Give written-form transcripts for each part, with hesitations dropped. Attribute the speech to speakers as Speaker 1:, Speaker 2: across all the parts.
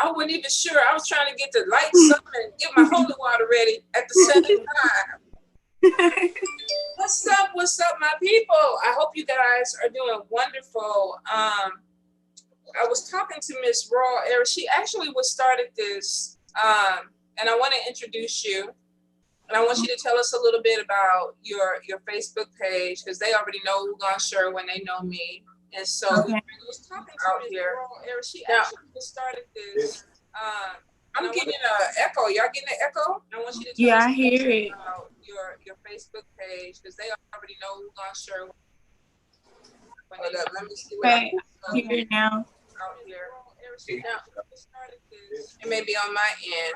Speaker 1: I wasn't even sure. I was trying to get the lights up and get my holy water ready at the same time. What's up? What's up, my people? I hope you guys are doing wonderful. I was talking to Miss Royal Heiress. She actually started this, and I want to introduce you. And I want you to tell us a little bit about your Facebook page, because they already know Houngan Sherwin, they know me. And so I was talking out here. She actually started this. I'm getting an echo. Y'all getting an echo? I want you to tell us
Speaker 2: I hear it.
Speaker 1: About your Facebook page, because they already know Houngan Sherwin. Hold up, let me see what
Speaker 2: I hear it now.
Speaker 1: Out here. It may be on my end.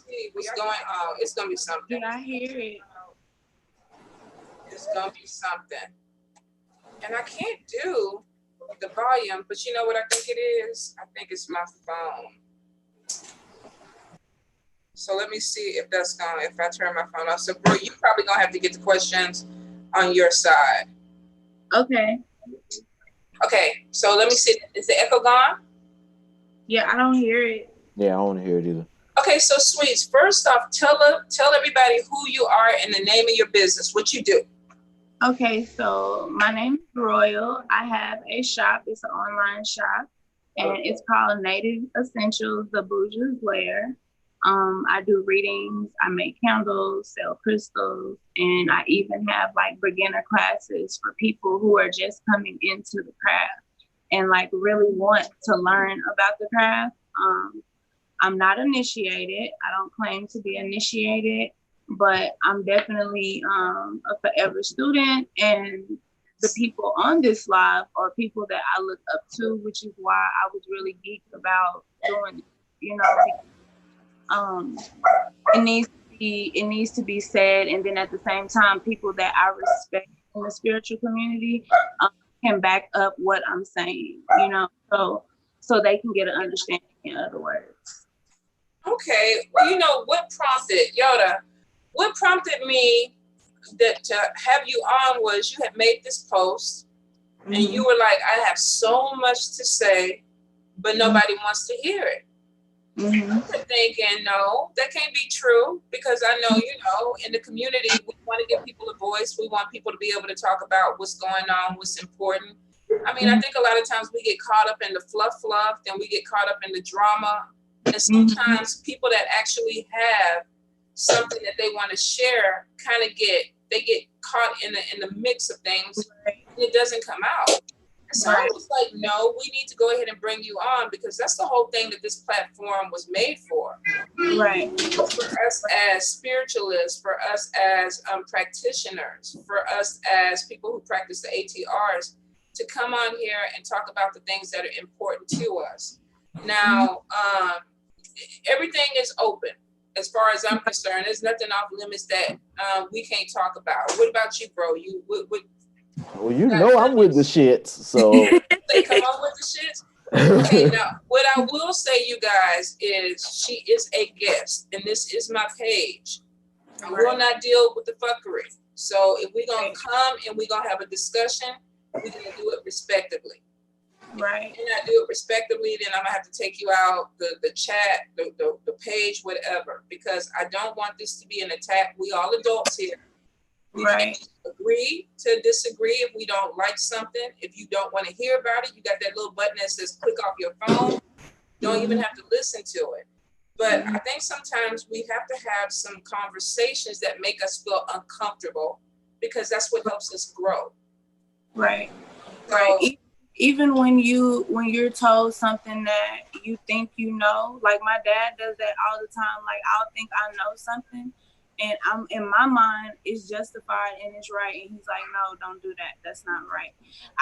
Speaker 1: See what's going on. It's gonna be something.
Speaker 2: I hear it.
Speaker 1: It's gonna be something. And I can't do the volume, but you know what I think it is? I think it's my phone. So let me see if that's going, if I turn my phone off. So bro, you probably gonna have to get the questions on your side.
Speaker 2: Okay.
Speaker 1: Okay, so let me see. Is the echo gone?
Speaker 2: Yeah, I don't hear it.
Speaker 3: Yeah, I don't hear it either.
Speaker 1: Okay, so sweets, first off, tell everybody who you are and the name of your business, what you do.
Speaker 2: Okay, so my name is Royal. I have a shop. It's an online shop, and it's called Native Essentials, the Bourgeois Wear. I do readings, I make candles, sell crystals, and I even have like beginner classes for people who are just coming into the craft and like really want to learn about the craft. I'm not initiated. I don't claim to be initiated, but I'm definitely a forever student, and the people on this live are people that I look up to, which is why I was really geeked about doing it, you know. It needs to be said, and then at the same time, people that I respect in the spiritual community can back up what I'm saying, you know, so they can get an understanding, in other words.
Speaker 1: Okay, well, you know what prompted Yoda? What prompted me to have you on was you had made this post, and you were like, "I have so much to say, but nobody wants to hear it." I'm thinking, no, that can't be true, because I know, you know, in the community, we want to give people a voice. We want people to be able to talk about what's going on, what's important. I mean, I think a lot of times we get caught up in the fluff, then we get caught up in the drama. And sometimes people that actually have something that they want to share kind of get caught in the mix of things. And it doesn't come out. So I was like, no, we need to go ahead and bring you on, because that's the whole thing that this platform was made for.
Speaker 2: Right.
Speaker 1: For us as spiritualists, for us as practitioners, for us as people who practice the ATRs, to come on here and talk about the things that are important to us. Now, everything is open. As far as I'm concerned, there's nothing off limits that we can't talk about. What about you, bro?
Speaker 3: Well, you know I'm with the shits, so.
Speaker 1: They come on with the shits? Okay, now, what I will say, you guys, is she is a guest, and this is my page. I will not deal with the fuckery. So if we're going to come and we're going to have a discussion, we're going to do it respectively.
Speaker 2: Right.
Speaker 1: If I do it respectively, then I'm going to have to take you out, the chat, the page, whatever, because I don't want this to be an attack. We all adults here. We can agree to disagree if we don't like something. If you don't want to hear about it, you got that little button that says click off your phone. Don't even have to listen to it. But I think sometimes we have to have some conversations that make us feel uncomfortable, because that's what helps us grow.
Speaker 2: Right.
Speaker 1: So,
Speaker 2: right. Even when you're told something that you think you know, like my dad does that all the time. Like, I'll think I know something, and I'm in my mind it's justified and it's right, and he's like, no, don't do that, that's not right.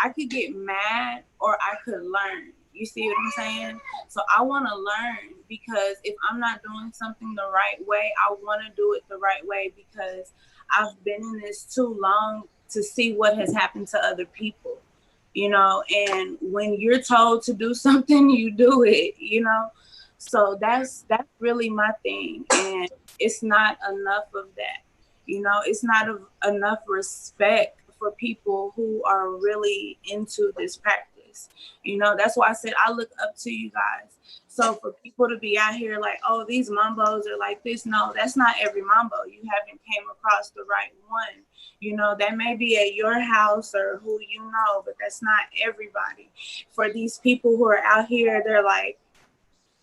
Speaker 2: I could get mad or I could learn. You see what I'm saying? So I want to learn, because if I'm not doing something the right way, I want to do it the right way, because I've been in this too long to see what has happened to other people, you know. And when you're told to do something, you do it, you know. So that's really my thing. And it's not enough of that, you know. It's not enough respect for people who are really into this practice, you know. That's why I said I look up to you guys. So for people to be out here like, oh, these mambos are like this, no, that's not every mambo. You haven't came across the right one. You know, that may be at your house or who you know, but that's not everybody. For these people who are out here, they're like,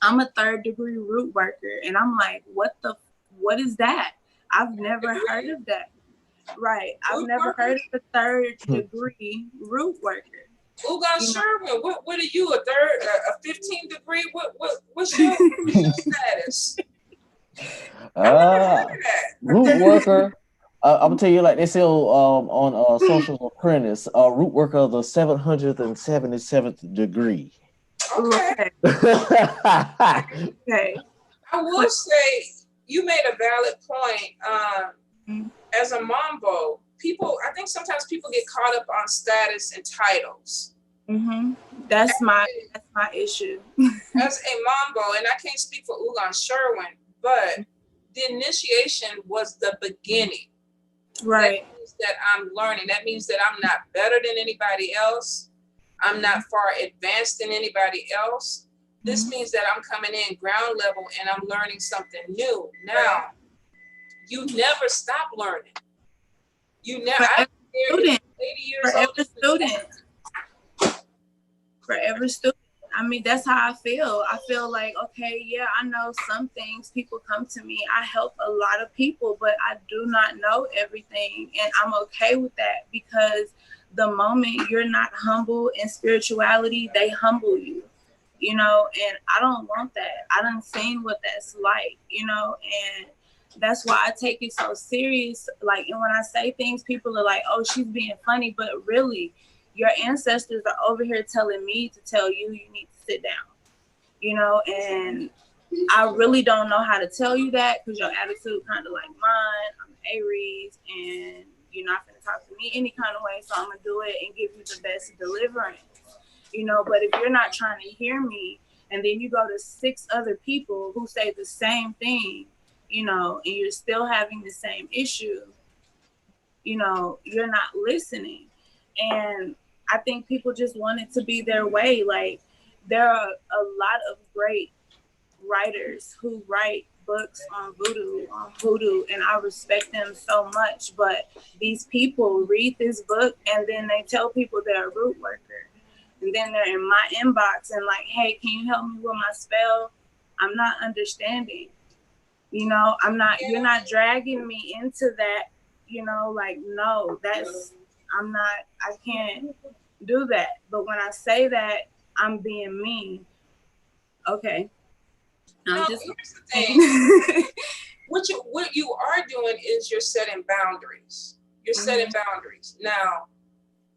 Speaker 2: I'm a 3rd-degree root worker. And I'm like, what is that? I've never heard of that. Right. I've never heard of a 3rd-degree root worker.
Speaker 1: Houngan Sherwin, what are you, a 15th degree? What's your status?
Speaker 3: Root worker. I'm gonna tell you like they sell on Social Apprentice, root worker of the 777th degree.
Speaker 1: Okay.
Speaker 2: Okay.
Speaker 1: I will say you made a valid point. As a mambo, I think sometimes people get caught up on status and titles.
Speaker 2: That's my issue.
Speaker 1: As a mambo, and I can't speak for Houngan Sherwin, but the initiation was the beginning.
Speaker 2: Right.
Speaker 1: That means that I'm learning. That means that I'm not better than anybody else. I'm not far advanced than anybody else. This means that I'm coming in ground level and I'm learning something new. Now, you never stop learning. You never. I'm 80 years old.
Speaker 2: Forever student. I mean, that's how I feel. I feel like, okay, yeah, I know some things. People come to me. I help a lot of people, but I do not know everything. And I'm okay with that, because the moment you're not humble in spirituality, they humble you, you know, and I don't want that. I done seen what that's like, you know, and that's why I take it so serious. Like, and when I say things, people are like, oh, she's being funny, but really, your ancestors are over here telling me to tell you, you need to sit down, you know, and I really don't know how to tell you that, because your attitude kind of like mine. I'm Aries, and you're not going to talk to me any kind of way, so I'm going to do it and give you the best deliverance, you know. But if you're not trying to hear me, and then you go to 6 other people who say the same thing, you know, and you're still having the same issue, you know, you're not listening. And I think people just want it to be their way. Like, there are a lot of great writers who write books on voodoo, and I respect them so much. But these people read this book and then they tell people they're a root worker. And then they're in my inbox and like, hey, can you help me with my spell? I'm not understanding. You know, you're not dragging me into that, you know, like, no, I can't do that. But when I say that, I'm being mean. Okay.
Speaker 1: Here's the thing. What you are doing is you're setting boundaries. You're setting boundaries. Now,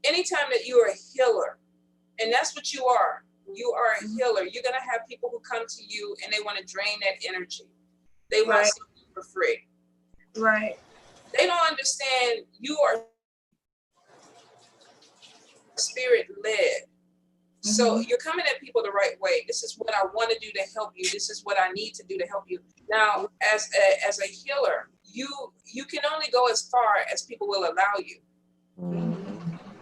Speaker 1: anytime that you are a healer, and that's what you are a healer, you're going to have people who come to you and they want to drain that energy. They want something for free.
Speaker 2: Right.
Speaker 1: They don't understand you are spirit led. So you're coming at people the right way. This is what I want to do to help you. This is what I need to do to help you. Now, as a healer, you can only go as far as people will allow you.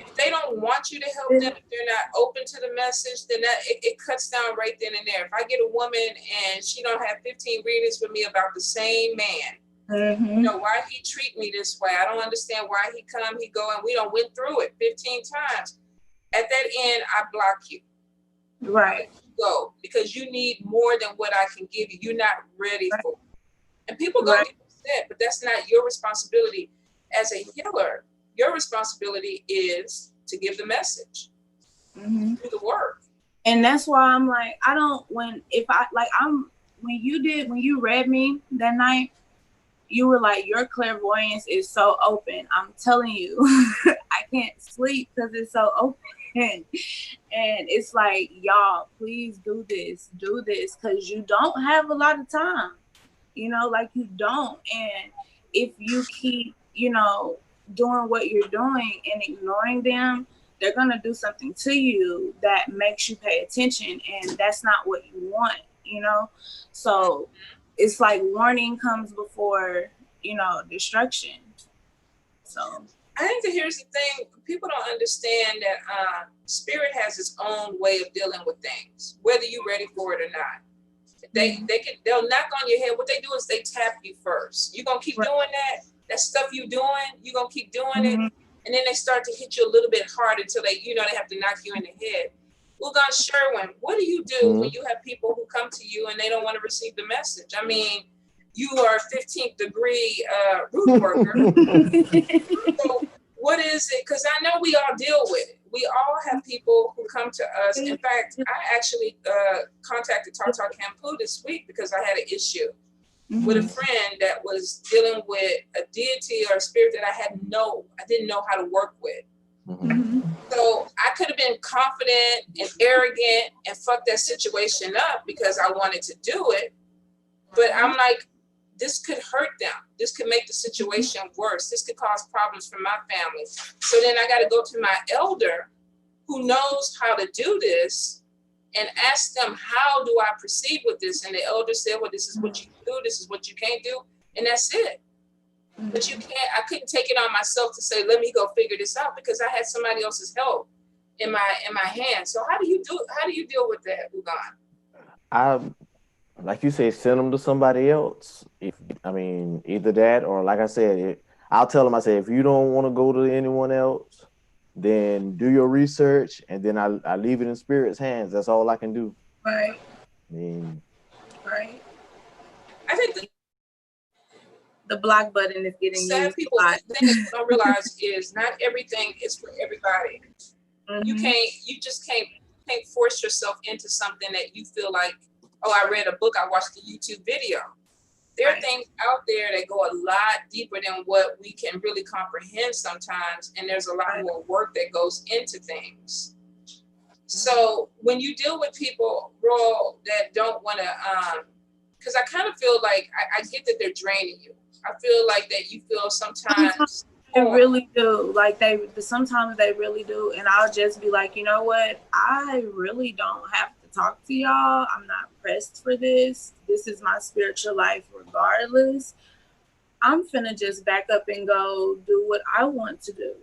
Speaker 1: If they don't want you to help them, if they're not open to the message, then it cuts down right then and there. If I get a woman and she don't have 15 readings with me about the same man, you know, why he treat me this way? I don't understand why he come, he go, and we don't went through it 15 times. At that end, I block you.
Speaker 2: Right.
Speaker 1: Go, because you need more than what I can give you. You're not ready for it. And people gonna get upset, but that's not your responsibility. As a healer, your responsibility is to give the message, do the work.
Speaker 2: And that's why I'm like, when you read me that night, you were like, your clairvoyance is so open. I'm telling you, I can't sleep because it's so open. And it's like, y'all, please do this, because you don't have a lot of time, you know, like you don't. And if you keep, you know, doing what you're doing and ignoring them, they're going to do something to you that makes you pay attention. And that's not what you want, you know? So it's like warning comes before, you know, destruction. So
Speaker 1: I think that here's the thing. People don't understand that spirit has its own way of dealing with things, whether you're ready for it or not. They'll knock on your head. What they do is they tap you first. You're gonna keep doing that stuff you doing, you're gonna keep doing it. And then they start to hit you a little bit hard until they have to knock you in the head. Houngan, Sherwin, what do you do when you have people who come to you and they don't want to receive the message? I mean, you are 15th degree root worker. So what is it? Because I know we all deal with it. We all have people who come to us. In fact, I actually contacted Tata Kampu this week because I had an issue with a friend that was dealing with a deity or a spirit that I didn't know how to work with. So I could have been confident and arrogant and fucked that situation up because I wanted to do it. But I'm like, this could hurt them. This could make the situation worse. This could cause problems for my family. So then I got to go to my elder who knows how to do this and ask them, how do I proceed with this? And the elder said, well, this is what you do. This is what you can't do. And that's it. But I couldn't take it on myself to say, let me go figure this out, because I had somebody else's help in my hands. So how do you deal with that, Houngan?
Speaker 3: Like you say, send them to somebody else. Either that or, like I said, I'll tell them, I say, if you don't want to go to anyone else, then do your research, and then I leave it in spirit's hands. That's all I can do.
Speaker 2: Right.
Speaker 1: Right. I think
Speaker 2: the block button is getting
Speaker 1: sad people. The thing that don't realize is not everything is for everybody. You just can't force yourself into something that you feel like, oh, I read a book, I watched a YouTube video. There are things out there that go a lot deeper than what we can really comprehend sometimes, and there's a lot more work that goes into things. So when you deal with people, Royal, that don't want to, because I kind of feel like I get that they're draining you. I feel like that you feel sometimes
Speaker 2: they really do. Sometimes they really do. And I'll just be like, you know what? I really don't have to talk to y'all. I'm not pressed for this. This is my spiritual life regardless. I'm finna just back up and go do what I want to do,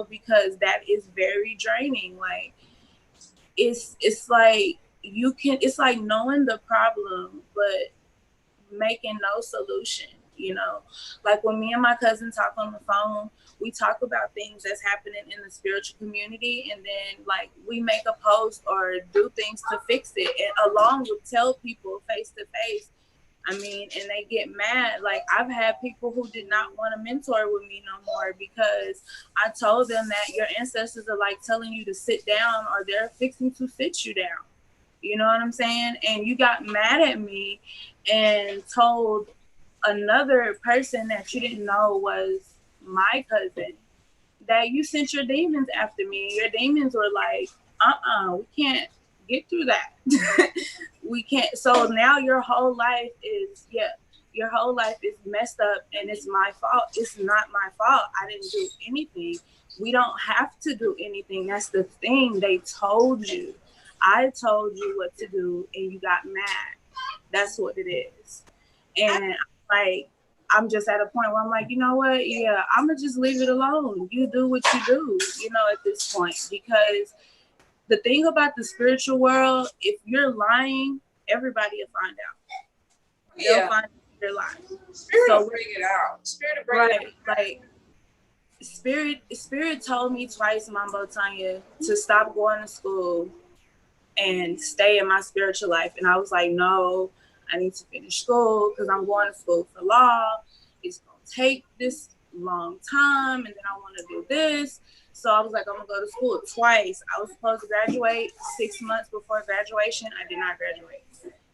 Speaker 2: because that is very draining. Like, it's like it's like knowing the problem, but making no solution. Like when me and my cousin talk on the phone, we talk about things that's happening in the spiritual community, and then like we make a post or do things to fix it, and along with tell people face to face. And they get mad. Like, I've had people who did not want to mentor with me no more because I told them that your ancestors are like telling you to sit down, or they're fixing to sit you down. You know what I'm saying? And you got mad at me and told another person that you didn't know was my cousin that you sent your demons after me. Your demons were like, we can't get through that. We can't. So now your whole life is messed up, and it's my fault. It's not my fault. I didn't do anything. We don't have to do anything. That's the thing. They told you. I told you what to do, and you got mad. That's what it is. And like, I'm just at a point where I'm like, you know what? Yeah, I'm going to just leave it alone. You do what you do, at this point. Because the thing about the spiritual world, if you're lying, everybody will find out. They'll find out you're lying.
Speaker 1: Spirit will bring it out. Spirit will bring it out.
Speaker 2: Like, Spirit told me twice, Mambo Tonya, to stop going to school and stay in my spiritual life. And I was like, no, I need to finish school because I'm going to school for law. It's going to take this long time, and then I want to do this. So I was like, I'm going to go to school twice. I was supposed to graduate 6 months before graduation. I did not graduate.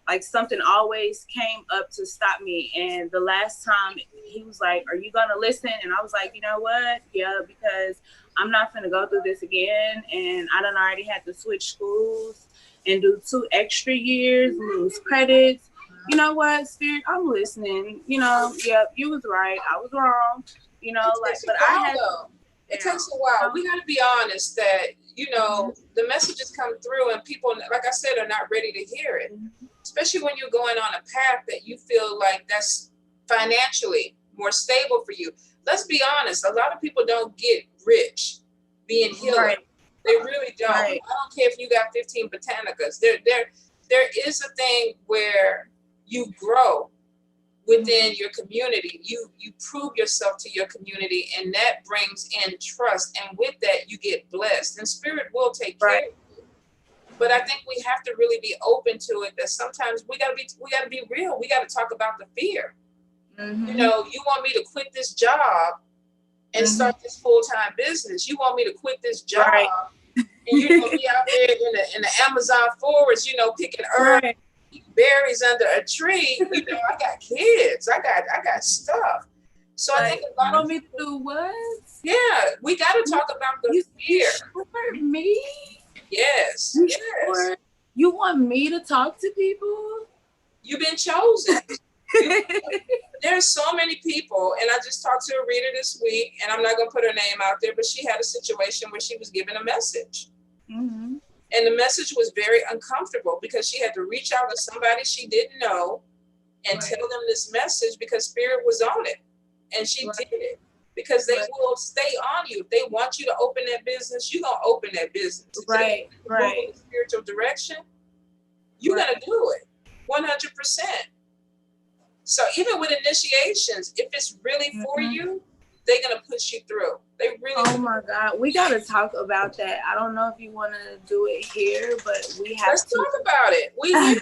Speaker 2: Like, something always came up to stop me. And the last time he was like, are you going to listen? And I was like, you know what? Yeah, because I'm not going to go through this again. And I done already had to switch schools and do 2 extra years, lose credits. You know what, Spirit? I'm listening. Yeah, you was right. I was wrong.
Speaker 1: It takes a while. We got to be honest that, the messages come through and people, like I said, are not ready to hear it. Especially when you're going on a path that you feel like that's financially more stable for you. Let's be honest. A lot of people don't get rich being healer. Right. They really don't. Right. I don't care if you got 15 botanicas. there is a thing where you grow within your community. You prove yourself to your community, and that brings in trust. And with that, you get blessed, and spirit will take care of you. But I think we have to really be open to it, that sometimes we gotta be real. We gotta talk about the fear. You know, you want me to quit this job and start this full-time business. You want me to quit this job and you know, be out there in the Amazon forest, you know, picking herbs, berries under a tree. You know, I got kids. I got stuff. So I think a lot of
Speaker 2: me to do what?
Speaker 1: Yeah, we got to talk about the fear.
Speaker 2: For me?
Speaker 1: Yes.
Speaker 2: Sure? You want me to talk to people?
Speaker 1: You've been chosen. There's so many people, and I just talked to a reader this week, and I'm not going to put her name out there, but she had a situation where she was given a message. And the message was very uncomfortable because she had to reach out to somebody she didn't know and tell them this message because spirit was on it. And she did it because they will stay on you. If they want you to open that business, you're going to open that business. If they move in the spiritual direction, you're going to do it 100%. So even with initiations, if it's really for you, they're going to push you through. They really.
Speaker 2: Oh my God. We got to talk about that. I don't know if you want to do it here, but we have
Speaker 1: Let's talk about it.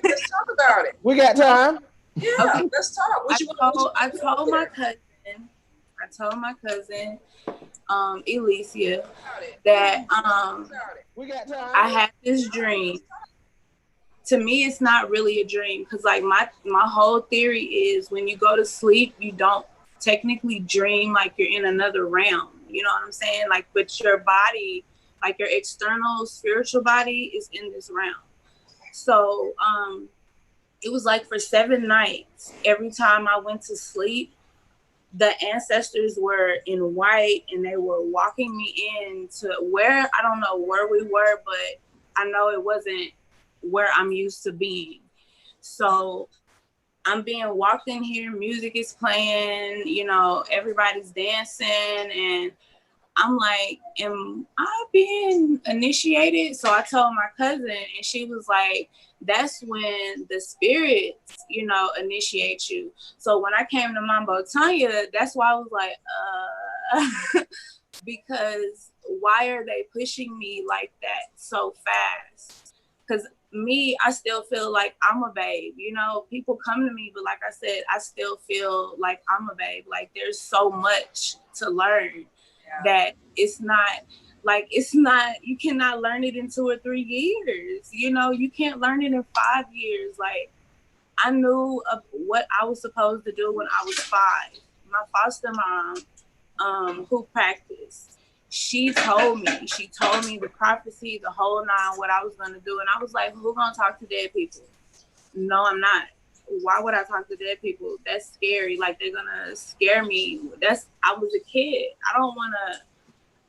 Speaker 1: Let's talk about it.
Speaker 3: We got time.
Speaker 1: Yeah, let's talk.
Speaker 2: I told my cousin, Alicia, that
Speaker 3: we got time.
Speaker 2: I had this dream. To me, it's not really a dream because like my whole theory is when you go to sleep, you don't technically dream like you're in another realm. You know what I'm saying? Like, but your body, like your external spiritual body is in this realm. So it was like for 7 nights, every time I went to sleep, the ancestors were in white and they were walking me in to where, I don't know where we were, but I know it wasn't where I'm used to being. So I'm being walked in here, music is playing, you know, everybody's dancing, and I'm like, am I being initiated? So I told my cousin, and she was like, that's when the spirits, you know, initiate you. So when I came to Mambo Tonya, that's why I was like, because why are they pushing me like that so fast? Because me, I still feel like I'm a babe. You know, people come to me, but like I said, I still feel like I'm a babe. Like there's so much to learn that it's not, you cannot learn it in 2 or 3 years. You know, you can't learn it in 5 years. Like I knew of what I was supposed to do when I was 5. My foster mom, who practiced, she told me the prophecy, the whole 9, what I was going to do. And I was like, who going to talk to dead people? No, I'm not. Why would I talk to dead people? That's scary. Like they're going to scare me. I was a kid. I don't want to,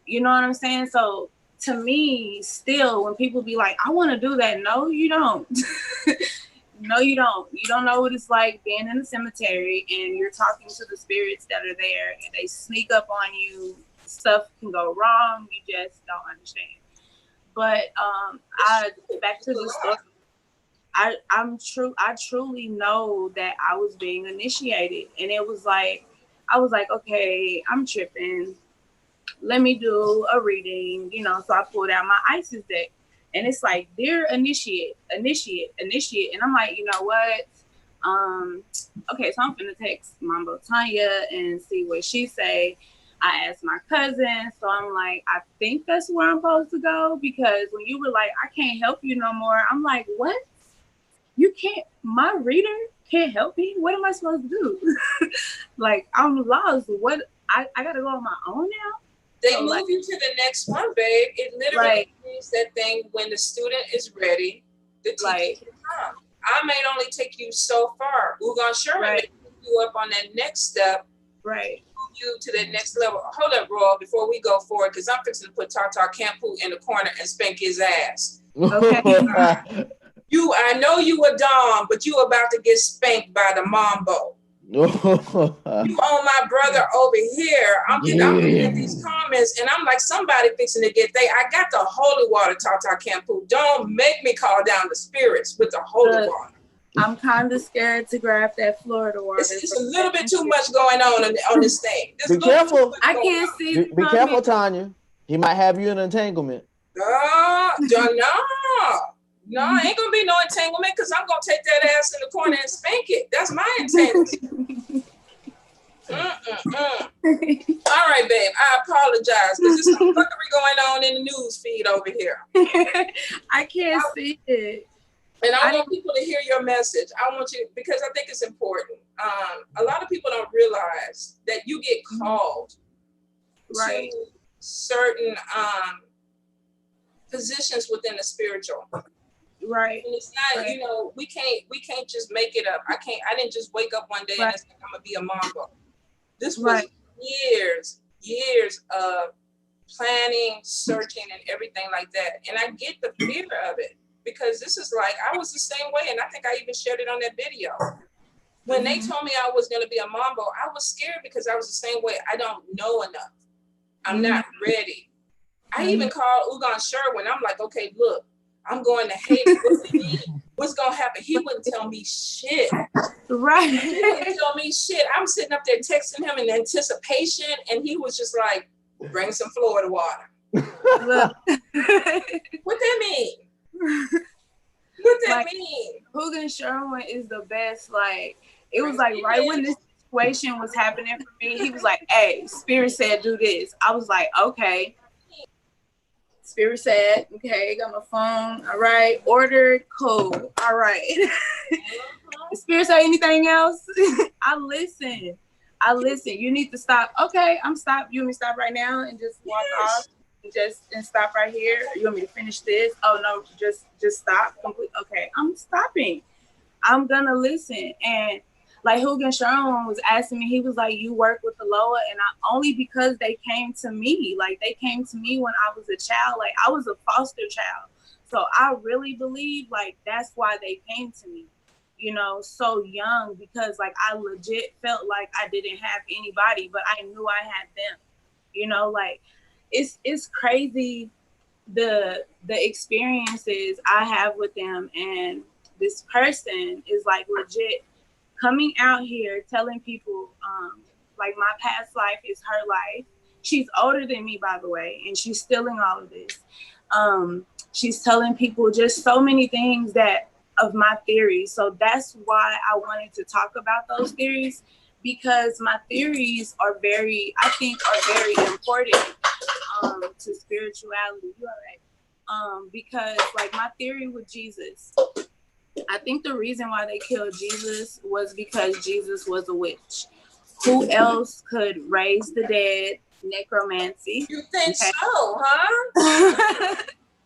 Speaker 2: you know what I'm saying? So to me, still, when people be like, I want to do that. No, you don't. No, you don't. You don't know what it's like being in the cemetery and you're talking to the spirits that are there and they sneak up on you. Stuff can go wrong. You just don't understand. But back to the story. I truly know that I was being initiated, and it was like I was like, okay, I'm tripping. Let me do a reading, you know. So I pulled out my Isis deck, and it's like, dear initiate, and I'm like, you know what? Okay, so I'm gonna text Mambo Tonya and see what she say. I asked my cousin, so I'm like, I think that's where I'm supposed to go, because when you were like, I can't help you no more, I'm like, what? You can't, my reader can't help me? What am I supposed to do? Like, I'm lost. What, I gotta go on my own now?
Speaker 1: They move you to the next one, babe. It literally means that thing when the student is ready, the teacher can come. I may only take you so far. Houngan Sherwin may pick you up on that next step.
Speaker 2: Right.
Speaker 1: You to the next level. Hold up, Royal, before we go forward, because I'm fixing to put Tata Campu in the corner and spank his ass. Okay. I know you a Dom, but you about to get spanked by the Mambo.
Speaker 3: No.
Speaker 1: You own my brother over here. I'm looking at these comments and I'm like, somebody fixing to get I got the holy water, Tata Campu. Don't make me call down the spirits with the holy water.
Speaker 2: I'm kind of scared to grab that Florida water.
Speaker 1: It's a little bit too much going on this thing.
Speaker 3: Be careful.
Speaker 2: I can't see.
Speaker 3: Be careful, Tonya. He might have you in entanglement.
Speaker 1: No, I ain't gonna be no entanglement because I'm gonna take that ass in the corner and spank it. That's my entanglement. All right, babe. I apologize because there's some fuckery going on in the news feed over here.
Speaker 2: I can't see it.
Speaker 1: And I want people to hear your message. I want you, because I think it's important. A lot of people don't realize that you get called to certain positions within the spiritual.
Speaker 2: Right.
Speaker 1: And it's not, you know, we can't just make it up. I didn't just wake up one day and it's like, I'm gonna be a Mambo. This was years of planning, searching, and everything like that. And I get the fear of it. Because this is like, I was the same way, and I think I even shared it on that video. When they told me I was going to be a Mambo, I was scared because I was the same way. I don't know enough. I'm not ready. I even called Houngan Sherwin. I'm like, okay, look, I'm going to Haiti. What's going to happen? He wouldn't tell me shit.
Speaker 2: Right.
Speaker 1: He wouldn't tell me shit. I'm sitting up there texting him in anticipation, and he was just like, bring some Florida water. What that mean? What that mean?
Speaker 2: Houngan Sherwin is the best. Like, it was like right when this situation was happening for me, he was like, hey, Spirit said do this. I was like, okay. Spirit said, okay, got my phone. All right. Ordered, cool. All right. Spirit said anything else? I listen. You need to stop. Okay, I'm stopped. You want me to stop right now and just walk off? And stop right here. You want me to finish this? Oh no, just stop. Complete. Okay, I'm stopping. I'm gonna listen. And like Houngan Sherwin was asking me, he was like, "You work with the Loa," and only because they came to me. Like they came to me when I was a child. Like I was a foster child, so I really believe like that's why they came to me. You know, so young because like I legit felt like I didn't have anybody, but I knew I had them. You know, like. It's crazy the experiences I have with them, and this person is like legit coming out here telling people like my past life is her life. She's older than me, by the way, and she's stealing all of this. She's telling people just so many things that of my theories. So that's why I wanted to talk about those theories, because my theories are very important to spirituality. You all right? Because like my theory with Jesus, I think the reason why they killed Jesus was because Jesus was a witch. Who else could raise the dead? Necromancy.
Speaker 1: You think so, huh?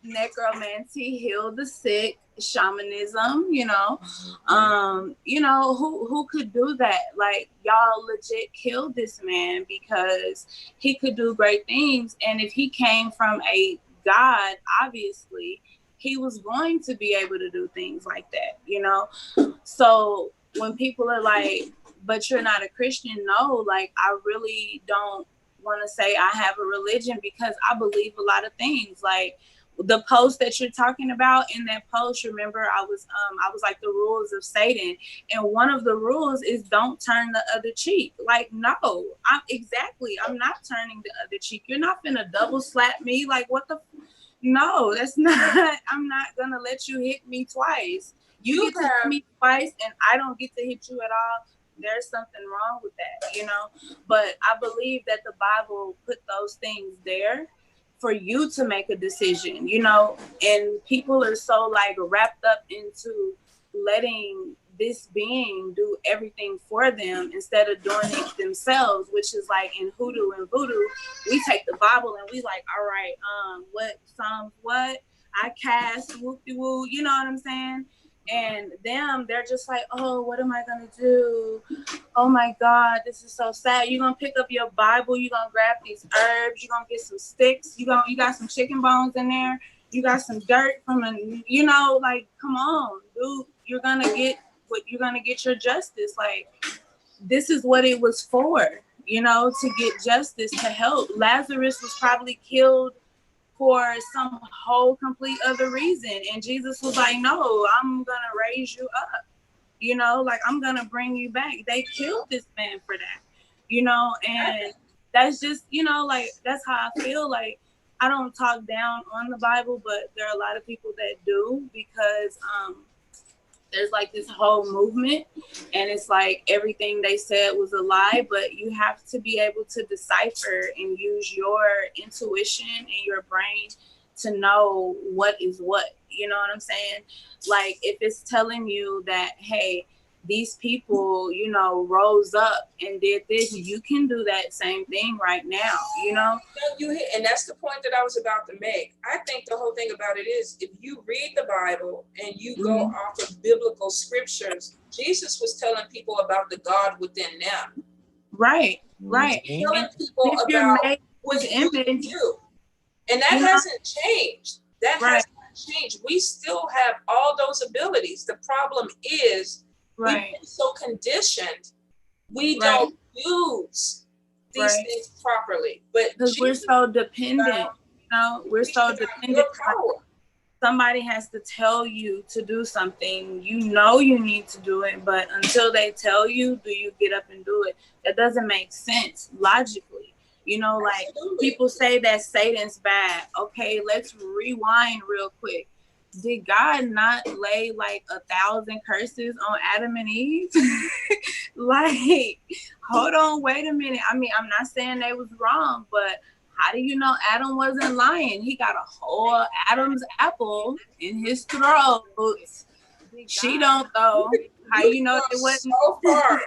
Speaker 2: Necromancy, heal the sick, shamanism, you know, who could do that? Like y'all legit killed this man because he could do great things. And if he came from a God, obviously he was going to be able to do things like that, you know? So when people are like, but you're not a Christian, no, like I really don't want to say I have a religion because I believe a lot of things. Like the post that you're talking about, in that post, remember I was like the rules of Satan, and one of the rules is don't turn the other cheek. Like no, I'm not turning the other cheek. You're not gonna double slap me. Like what the no, that's not. I'm not gonna let you hit me twice. You get to hit me twice and I don't get to hit you at all. There's something wrong with that, you know. But I believe that the Bible put those things there for you to make a decision, you know. And people are so like wrapped up into letting this being do everything for them instead of doing it themselves, which is like in hoodoo and voodoo, we take the Bible and we like, all right, what Psalms, what I cast, whoop-de-woo, you know what I'm saying? And them, they're just like, oh, what am I gonna do? Oh my God, this is so sad. You're gonna pick up your Bible, you're gonna grab these herbs, you're gonna get some sticks, you got some chicken bones in there, you got some dirt from you know, like, come on, dude, you're gonna get your justice. Like, this is what it was for, you know, to get justice, to help. Lazarus was probably killed for some whole complete other reason. And Jesus was like, no, I'm going to raise you up. You know, like, I'm going to bring you back. They killed this man for that, you know, and that's just, you know, like, that's how I feel. Like, I don't talk down on the Bible, but there are a lot of people that do, because there's like this whole movement, and it's like everything they said was a lie, but you have to be able to decipher and use your intuition and your brain to know what is what, you know what I'm saying? Like, if it's telling you that, hey, these people, you know, rose up and did this, you can do that same thing right now, you know?
Speaker 1: And that's the point that I was about to make. I think the whole thing about it is, if you read the Bible and you go off of biblical scriptures, Jesus was telling people about the God within them.
Speaker 2: Right.
Speaker 1: Telling people about what's in you. And that hasn't changed. That has not changed. We still have all those abilities. The problem is, we've been so conditioned, we don't use these things properly. But
Speaker 2: because we're so dependent, you know, we're so dependent. Somebody has to tell you to do something. You know you need to do it, but until they tell you, do you get up and do it? That doesn't make sense logically. You know, like, people say that Satan's bad. Okay, let's rewind real quick. Did God not lay like 1,000 curses on Adam and Eve? Like, hold on, wait a minute. I mean, I'm not saying they was wrong, but how do you know Adam wasn't lying? He got a whole Adam's apple in his throat. She don't though. How you know it wasn't
Speaker 1: so far?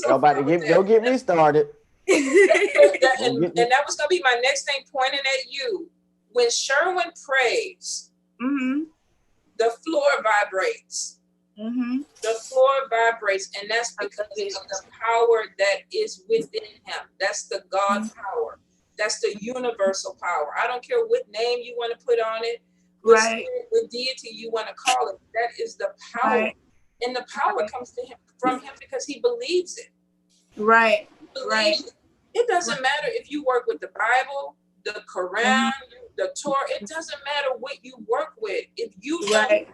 Speaker 3: Nobody don't get me started.
Speaker 1: and that was gonna be my next thing, pointing at you. When Sherwin prays, the floor vibrates. The floor vibrates, and that's because of the power that is within him. That's the God power. That's the universal power. I don't care what name you want to put on it, what spirit, what deity you want to call it. That is the power, and the power comes to him from him because he believes it. It doesn't matter if you work with the Bible, the Quran, the Torah. It doesn't matter what you work with. If you don't believe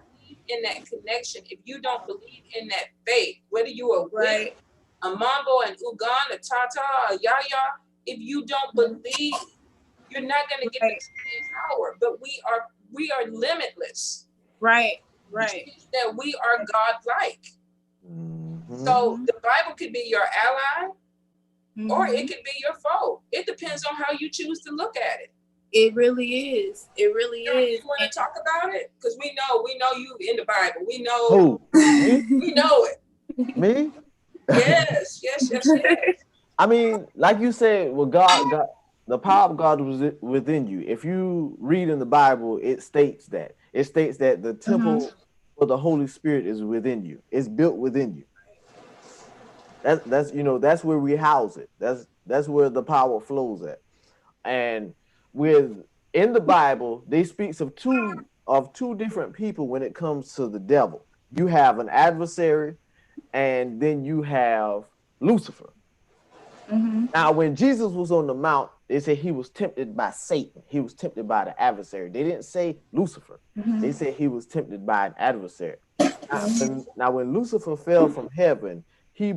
Speaker 1: in that connection, if you don't believe in that faith, whether you are with a Mambo and Houngan, a Tata, a Yaya, if you don't believe, you're not going to get the same power. But we are limitless. That we are God-like. So the Bible could be your ally, or it could be your foe. It depends on how you choose to look at it.
Speaker 2: It really is. It really is.
Speaker 1: You want to talk about it? Because we know you in the Bible. We know
Speaker 3: who?
Speaker 1: We know it.
Speaker 3: Me?
Speaker 1: Yes.
Speaker 3: I mean, like you said, well, God, the power of God was within you. If you read in the Bible, it states that. It states that the temple of the Holy Spirit is within you. It's built within you. That's you know, that's where we house it. That's where the power flows at. And in the Bible, they speaks of two different people when it comes to the devil. You have an adversary, and then you have Lucifer. Now, when Jesus was on the mount, they said he was tempted by Satan. He was tempted by the adversary. They didn't say Lucifer. They said he was tempted by an adversary. Now, when Lucifer fell from heaven, he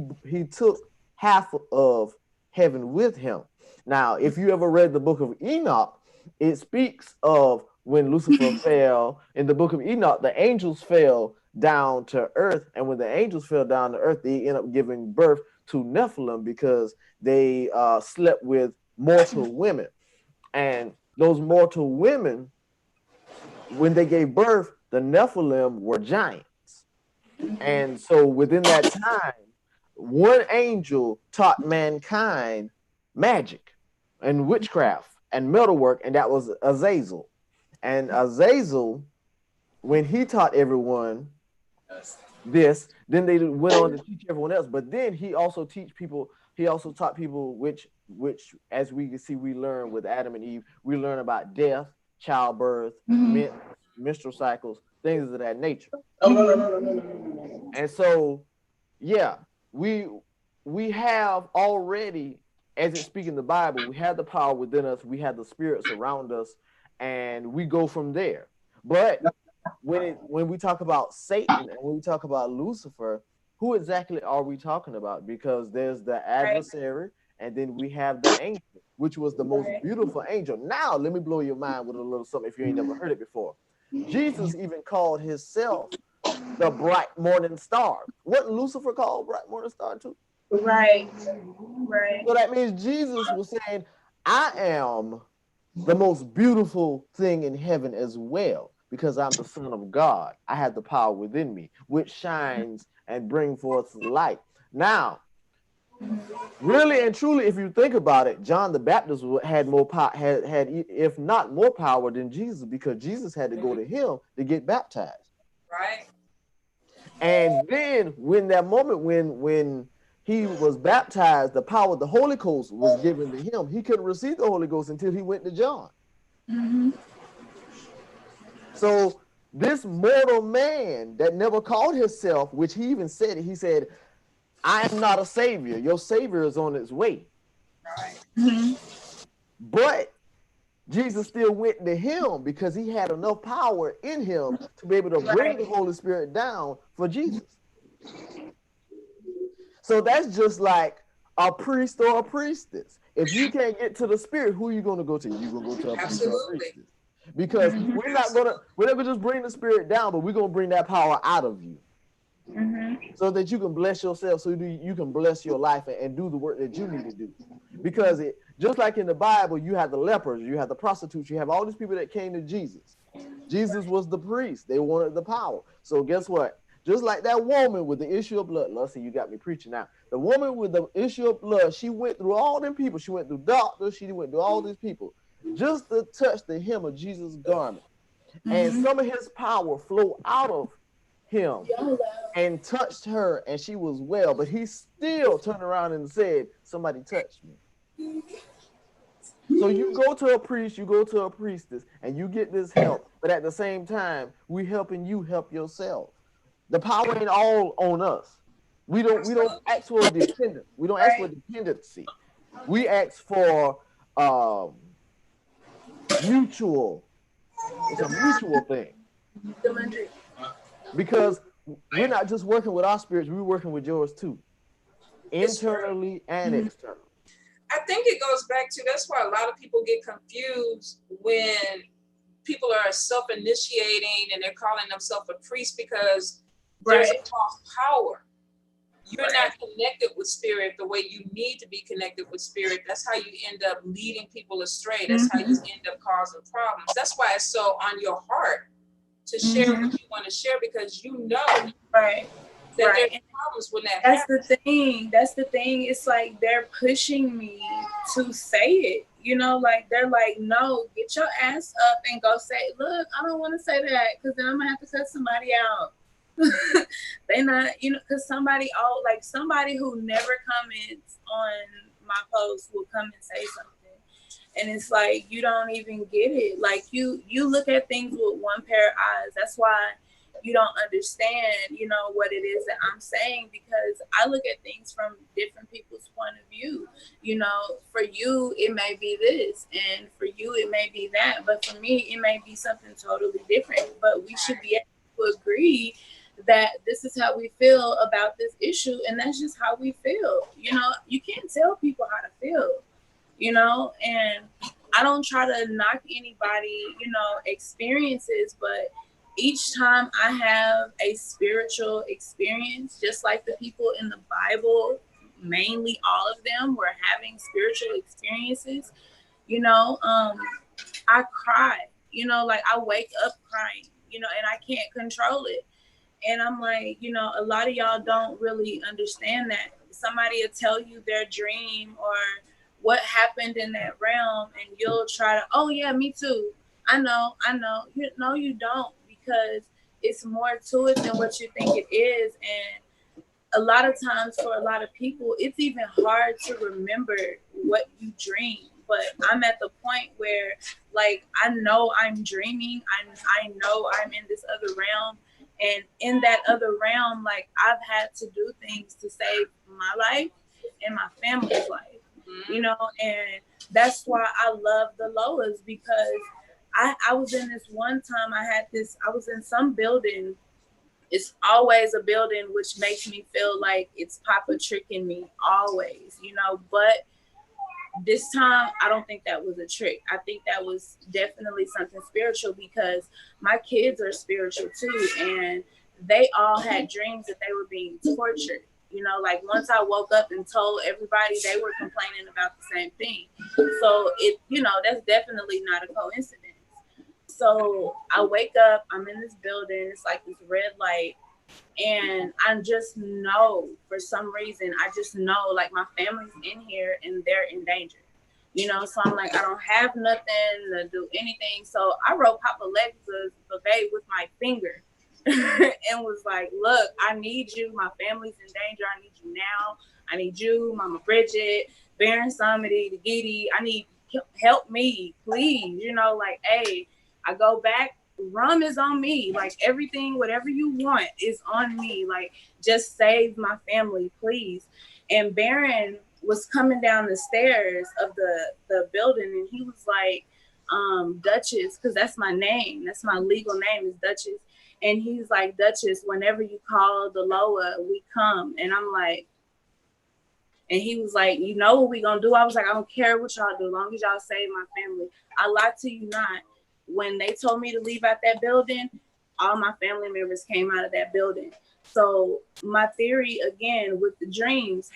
Speaker 3: took half of heaven with him. Now, if you ever read the book of Enoch, it speaks of when Lucifer fell. In the book of Enoch, the angels fell down to earth, and when the angels fell down to earth, they end up giving birth to Nephilim because they slept with mortal women. And those mortal women, when they gave birth, the Nephilim were giants. And so within that time, one angel taught mankind magic and witchcraft and metalwork, and that was Azazel. And Azazel, when he taught everyone this, then they went on to teach everyone else. But then he also taught people which as we can see, we learn with Adam and Eve, we learn about death, childbirth, menstrual cycles, things of that nature. And so, yeah, we have already, as it speaks in the Bible, we have the power within us, we have the spirits around us, and we go from there. But when we talk about Satan and when we talk about Lucifer, who exactly are we talking about? Because there's the adversary, and then we have the angel, which was the most beautiful angel. Now, let me blow your mind with a little something if you ain't never heard it before. Jesus even called himself the bright morning star. What Lucifer called bright morning star too?
Speaker 2: Right.
Speaker 3: So that means Jesus was saying, I am the most beautiful thing in heaven as well, because I'm the Son of God. I have the power within me, which shines and bring forth light. Now, really and truly, if you think about it, John the Baptist had more power, had if not more power than Jesus, because Jesus had to go to him to get baptized.
Speaker 1: Right.
Speaker 3: And then when that moment when he was baptized, the power of the Holy Ghost was given to him. He couldn't receive the Holy Ghost until he went to John.
Speaker 2: Mm-hmm.
Speaker 3: So this mortal man that never called himself, which he even said, he said, I am not a savior. Your savior is on its way.
Speaker 1: Right.
Speaker 2: Mm-hmm.
Speaker 3: But Jesus still went to him because he had enough power in him to be able to bring the Holy Spirit down for Jesus. So that's just like a priest or a priestess. If you can't get to the Spirit, who are you going to go to? You're going to go to a priest or a priestess. Because we're not gonna just bring the Spirit down, but we're gonna bring that power out of you, so that you can bless yourself, so you can bless your life and do the work that you need to do. Because just like in the Bible, you have the lepers, you have the prostitutes, you have all these people that came to Jesus. Jesus was the priest. They wanted the power. So guess what? Just like that woman with the issue of blood. Let's see, you got me preaching now. The woman with the issue of blood, she went through all them people. She went through doctors. She went through all these people just to touch the hem of Jesus' garment. And some of his power flowed out of him and touched her, and she was well. But he still turned around and said, somebody touched me. So you go to a priest, you go to a priestess, and you get this help. But at the same time, we helping you help yourself. The power ain't all on us. We don't ask for a dependence. We don't ask for dependency. We ask for mutual. It's a mutual thing. Because we're not just working with our spirits, we're working with yours too. Internally and externally.
Speaker 1: I think it goes back to, that's why a lot of people get confused when people are self-initiating and they're calling themselves a priest, because there's a false power. You're not connected with spirit the way you need to be connected with spirit. That's how you end up leading people astray. That's how you end up causing problems. That's why it's so on your heart to share what you want to share, because you know that there's problems when that happens.
Speaker 2: That's the thing. It's like they're pushing me to say it. You know, like they're like, no, get your ass up and go say, look, I don't want to say that because then I'm gonna have to cut somebody out. They not, you know, because somebody who never comments on my post will come and say something, and it's like you don't even get it. Like you look at things with one pair of eyes. That's why you don't understand, you know, what it is that I'm saying, because I look at things from different people's point of view. You know, for you it may be this, and for you it may be that, but for me it may be something totally different. But we should be able to agree that this is how we feel about this issue, and that's just how we feel. You know, you can't tell people how to feel, you know, and I don't try to knock anybody, you know, experiences, but each time I have a spiritual experience, just like the people in the Bible, mainly all of them were having spiritual experiences, you know, I cry, you know, like I wake up crying, you know, and I can't control it. And I'm like, you know, a lot of y'all don't really understand that. Somebody will tell you their dream or what happened in that realm, and you'll try to, oh yeah, me too. I know. No, you don't, because it's more to it than what you think it is. And a lot of times for a lot of people, it's even hard to remember what you dream. But I'm at the point where, like, I know I'm dreaming. I know I'm in this other realm. And in that other realm, like, I've had to do things to save my life. in my family's life, you know, and that's why I love the Loas, because I was in this one time, I was in some building. It's always a building which makes me feel like it's Papa tricking me always, you know, but this time I don't think that was a trick. I think that was definitely something spiritual, because my kids are spiritual too, and they all had dreams that they were being tortured. You know, like once I woke up and told everybody, they were complaining about the same thing. So it, you know, that's definitely not a coincidence. So I wake up, I'm in this building, it's like this red light, and I just know, for some reason, I just know like my family's in here and they're in danger. You know, so I'm like, I don't have nothing to do anything. So I wrote Papa Lexus Bavay with my finger and was like, look, I need you. My family's in danger. I need you now. I need you, Mama Bridget, Baron Samedi, the Giddy. I need help me, please. You know, like, hey, I go back. Rum is on me. Like everything, whatever you want is on me. Like, just save my family, please. And Baron was coming down the stairs of the building, and he was like, Duchess, because that's my name. That's my legal name is Duchess. And he's like, Duchess, whenever you call the Loa, we come. And I'm like, and he was like, you know what we gonna do? I was like, I don't care what y'all do, as long as y'all save my family. I lied to you not. When they told me to leave out that building, all my family members came out of that building. So my theory, again, with the dreams,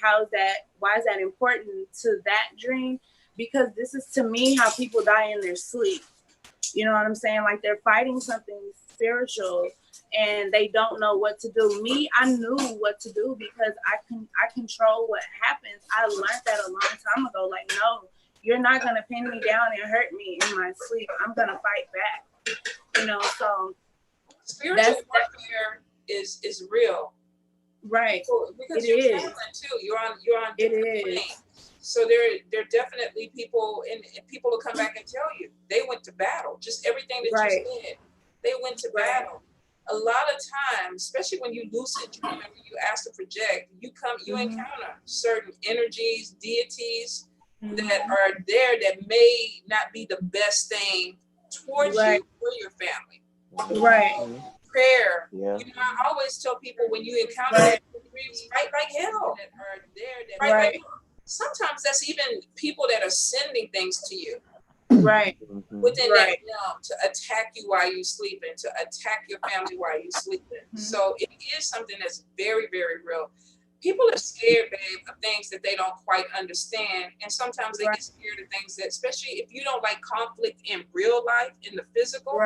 Speaker 2: why is that important to that dream? Because this is, to me, how people die in their sleep. You know what I'm saying? Like they're fighting something spiritual and they don't know what to do. Me, I knew what to do because I control what happens. I learned that a long time ago. Like, no, you're not gonna pin me down and hurt me in my sleep. I'm gonna fight back. You know, so
Speaker 1: spiritual warfare is real.
Speaker 2: Right.
Speaker 1: So, because
Speaker 2: it
Speaker 1: you're
Speaker 2: is.
Speaker 1: traveling too. You're on different planes. So there are definitely people, and people will come back and tell you they went to battle. Just everything that you said, they went to battle. A lot of times, especially when you lucid dream, when you ask to project, you encounter certain energies, deities that are there that may not be the best thing towards you or your family.
Speaker 2: Right.
Speaker 1: Prayer. Yeah. You know, I always tell people when you encounter dreams, fight like hell that are there that fight like hell. Sometimes that's even people that are sending things to you.
Speaker 2: Right.
Speaker 1: Within that realm to attack you while you're sleeping, to attack your family while you're sleeping. So it is something that's very, very real. People are scared, babe, of things that they don't quite understand. And sometimes they get scared of things that, especially if you don't like conflict in real life, in the physical,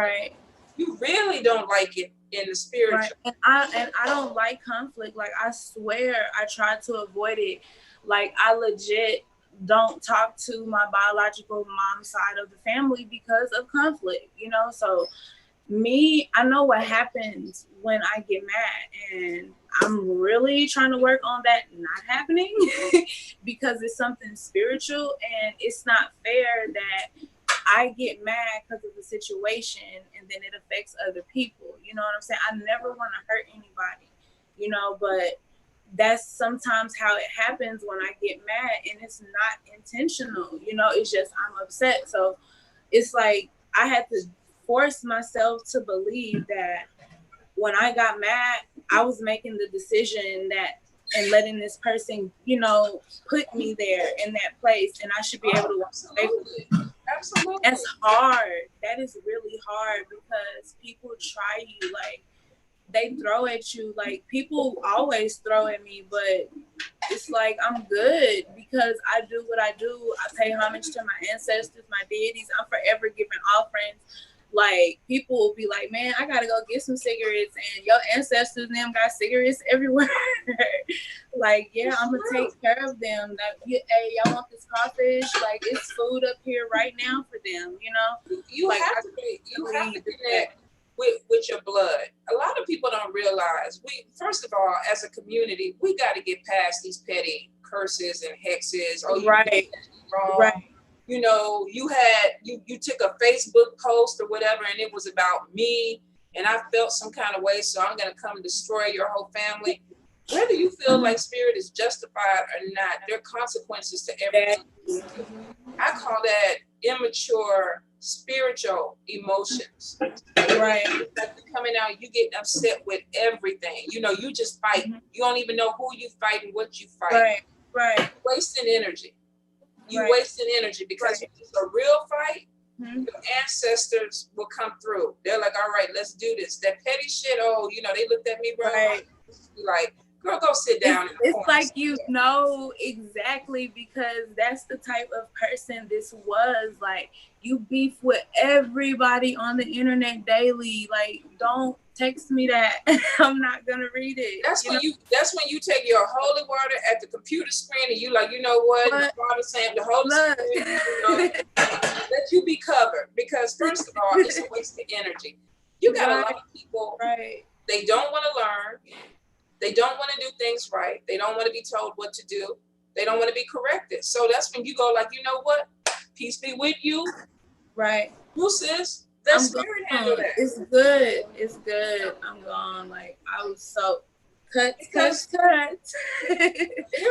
Speaker 1: you really don't like it in the spiritual.
Speaker 2: And I don't like conflict. Like, I swear I try to avoid it. Like, I legit don't talk to my biological mom side of the family because of conflict, you know? So me, I know what happens when I get mad, and I'm really trying to work on that not happening because it's something spiritual, and it's not fair that I get mad because of the situation and then it affects other people. You know what I'm saying? I never want to hurt anybody, you know, but that's sometimes how it happens when I get mad, and it's not intentional, you know, it's just I'm upset. So it's like I had to force myself to believe that when I got mad, I was making the decision that and letting this person, you know, put me there in that place, and I should be able to walk away with it.
Speaker 1: Absolutely.
Speaker 2: That's hard. That is really hard because people try you, like they throw at you. Like people always throw at me, but it's like I'm good because I do what I do. I pay homage to my ancestors, my deities. I'm forever giving offerings. Like people will be like, man, I gotta go get some cigarettes, and your ancestors and them got cigarettes everywhere. Like, yeah, I'm gonna take care of them. That, hey, y'all want this crawfish? Like, it's food up here right now for them. You know,
Speaker 1: you
Speaker 2: like,
Speaker 1: have to connect with your blood. A lot of people don't realize we, first of all, as a community, we got to get past these petty curses and hexes. Oh, you did wrong.
Speaker 2: Right.
Speaker 1: You know, you took a Facebook post or whatever, and it was about me, and I felt some kind of way, so I'm gonna come destroy your whole family. Whether you feel like spirit is justified or not, there are consequences to everything. I call that immature spiritual emotions.
Speaker 2: Right.
Speaker 1: Like coming out, you get upset with everything. You know, you just fight. You don't even know who you fight and what you fight.
Speaker 2: Right.
Speaker 1: Wasting energy. You wasting energy because if it's a real fight, your ancestors will come through. They're like, all right, let's do this. That petty shit, oh, you know, they looked at me wrong.
Speaker 2: Right.
Speaker 1: Like, girl, go sit down.
Speaker 2: It's like, you know, exactly, because that's the type of person this was. Like, you beef with everybody on the internet daily. Like, don't text me that. I'm not gonna read it.
Speaker 1: That's when you take your holy water at the computer screen and you like, you know what? The Father saying the Holy Spirit, you know, let you be covered. Because first of all, it's a waste of energy. You got a lot of people, they don't want to learn. They don't want to do things right. They don't want to be told what to do. They don't want to be corrected. So that's when you go like, you know what? Peace be with you.
Speaker 2: Right.
Speaker 1: You sis. Let spirit handle that.
Speaker 2: It's good. It's good. I'm gone. Like, I was so cut. Here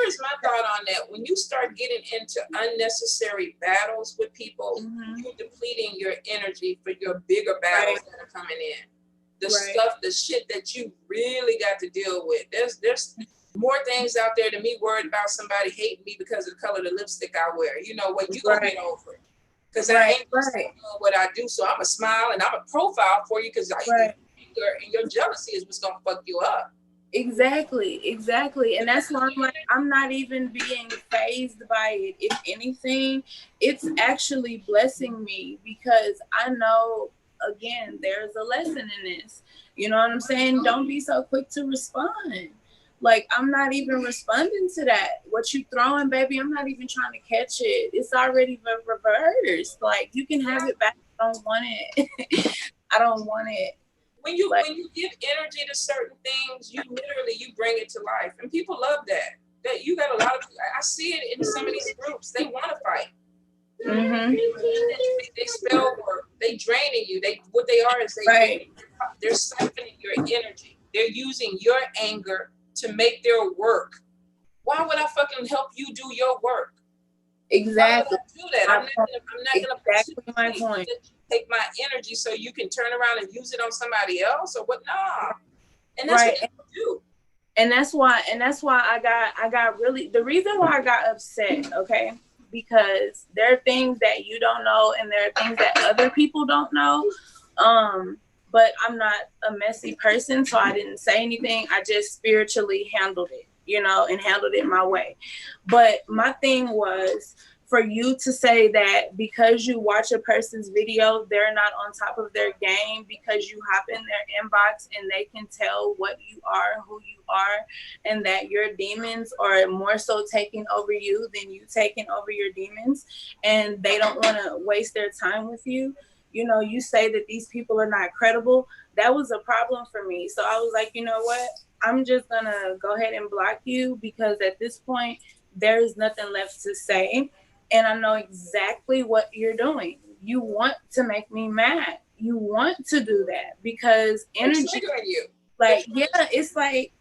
Speaker 2: is
Speaker 1: my thought on that. When you start getting into unnecessary battles with people, you're depleting your energy for your bigger battles that are coming in. The stuff, the shit that you really got to deal with. There's more things out there than me worried about somebody hating me because of the color of the lipstick I wear. You know what? You gonna get over it. Because I ain't doing what I do. So I'm a smile and I'm a profile for you because your jealousy is what's gonna fuck you up.
Speaker 2: Exactly. And that's why I'm like, I'm not even being fazed by it. If anything, it's actually blessing me because I know, again, there's a lesson in this. You know what I'm saying? Don't be so quick to respond. Like, I'm not even responding to that. What you throwing, baby, I'm not even trying to catch it. It's already reversed. Like, you can have it back. I don't want it. I don't want it.
Speaker 1: When you give energy to certain things, you bring it to life. And people love that. That you got a lot of, I see it in some of these groups. They want to fight. They spell work. They draining you. What they are is they're siphoning your energy. They're using your anger to make their work. Why would I fucking help you do your work?
Speaker 2: Exactly.
Speaker 1: Do that. I'm not gonna
Speaker 2: my point.
Speaker 1: Take my energy so you can turn around and use it on somebody else or what? Nah. And that's what people do.
Speaker 2: And that's why I got really, the reason why I got upset, okay? Because there are things that you don't know and there are things that other people don't know. But I'm not a messy person, so I didn't say anything. I just spiritually handled it, you know, and handled it my way. But my thing was for you to say that because you watch a person's video, they're not on top of their game because you hop in their inbox and they can tell what you are, who you are, and that your demons are more so taking over you than you taking over your demons, and they don't want to waste their time with you. You know, you say that these people are not credible. That was a problem for me. So I was like, you know what? I'm just going to go ahead and block you because at this point, there is nothing left to say. And I know exactly what you're doing. You want to make me mad. You want to do that because energy, like, yeah, it's like,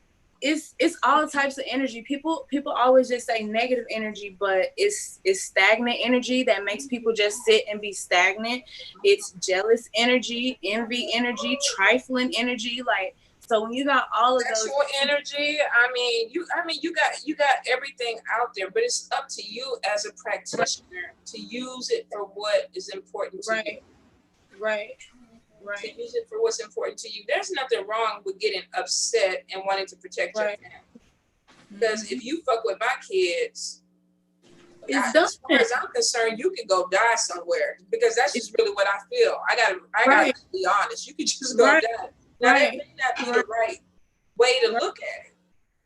Speaker 2: it's all types of energy. People always just say negative energy, but it's stagnant energy that makes people just sit and be stagnant. It's jealous energy, envy energy, trifling energy. Like, so when you got all of those
Speaker 1: energy, you got everything out there, but it's up to you as a practitioner to use it for what is important to you.
Speaker 2: Right.
Speaker 1: To use it for what's important to you. There's nothing wrong with getting upset and wanting to protect your family. Because if you fuck with my kids, as far as I'm concerned, you can go die somewhere. Because that's just really what I feel. I gotta be honest. You can just go die. Now that may not be the right way to look at it.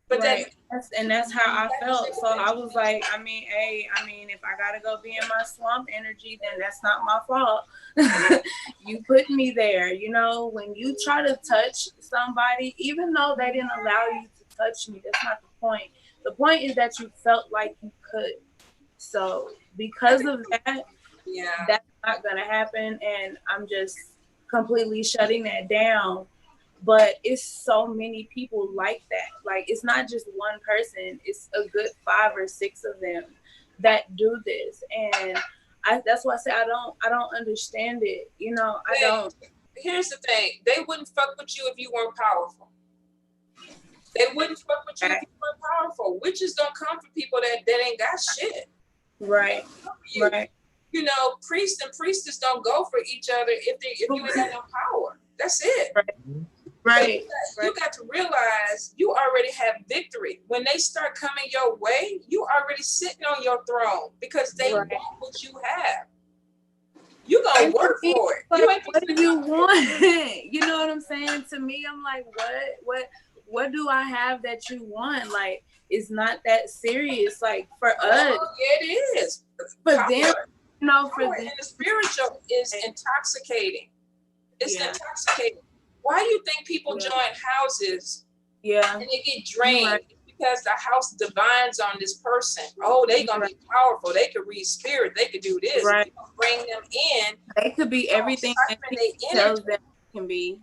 Speaker 1: But
Speaker 2: that's how I felt. So I was like, if I gotta go be in my slump energy, then that's not my fault. You put me there. You know, when you try to touch somebody, even though they didn't allow you to touch me, that's not the point. The point is that you felt like you could. So because of that, that's not gonna happen, and I'm just completely shutting that down. But it's so many people like that. Like, it's not just one person, it's a good 5 or 6 of them that do this. And that's why I say I don't understand it. You know, I don't.
Speaker 1: Here's the thing. They wouldn't fuck with you if you weren't powerful. They wouldn't fuck with you if you weren't powerful. Witches don't come for people that ain't got shit.
Speaker 2: Right. Right.
Speaker 1: You know, priests and priestess don't go for each other if you ain't got no power. That's it.
Speaker 2: Right.
Speaker 1: You got to realize you already have victory. When they start coming your way, you already sitting on your throne because they want what you have. You gonna work for it.
Speaker 2: Like, what do you want? You know what I'm saying? To me, I'm like, what do I have that you want? Like, it's not that serious. Like, for us,
Speaker 1: yeah, it is.
Speaker 2: For them, you know, for them,
Speaker 1: and the spiritual is intoxicating. It's intoxicating. Why do you think people join houses?
Speaker 2: Yeah,
Speaker 1: and they get drained because the house divines on this person. Oh, they gonna be powerful. They could read spirit. They could do this.
Speaker 2: Right.
Speaker 1: Bring them in.
Speaker 2: They could be everything that tells them can be.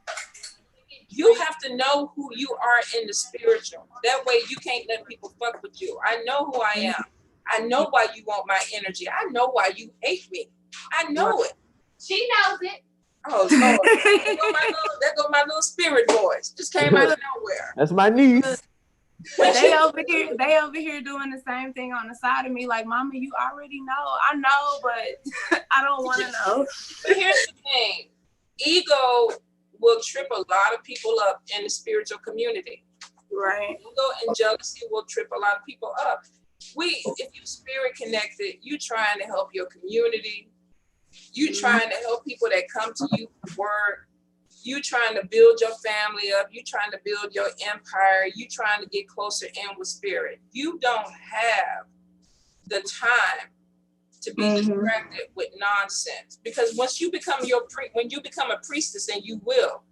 Speaker 1: You have to know who you are in the spiritual. That way you can't let people fuck with you. I know who I am. I know why you want my energy. I know why you hate me. I know it.
Speaker 4: She knows it.
Speaker 1: Oh Lord. There go my little spirit voice. Just came out of nowhere.
Speaker 3: That's my niece.
Speaker 2: They over here doing the same thing on the side of me. Like, Mama, you already know. I know, but I don't want to know.
Speaker 1: But here's the thing. Ego will trip a lot of people up in the spiritual community.
Speaker 2: Right.
Speaker 1: Ego and jealousy will trip a lot of people up. If you spirit connected, you trying to help your community. You trying to help people that come to you for work. You trying to build your family up. You trying to build your empire. You trying to get closer in with spirit. You don't have the time to be distracted with nonsense, because once you become when you become a priestess, and you will,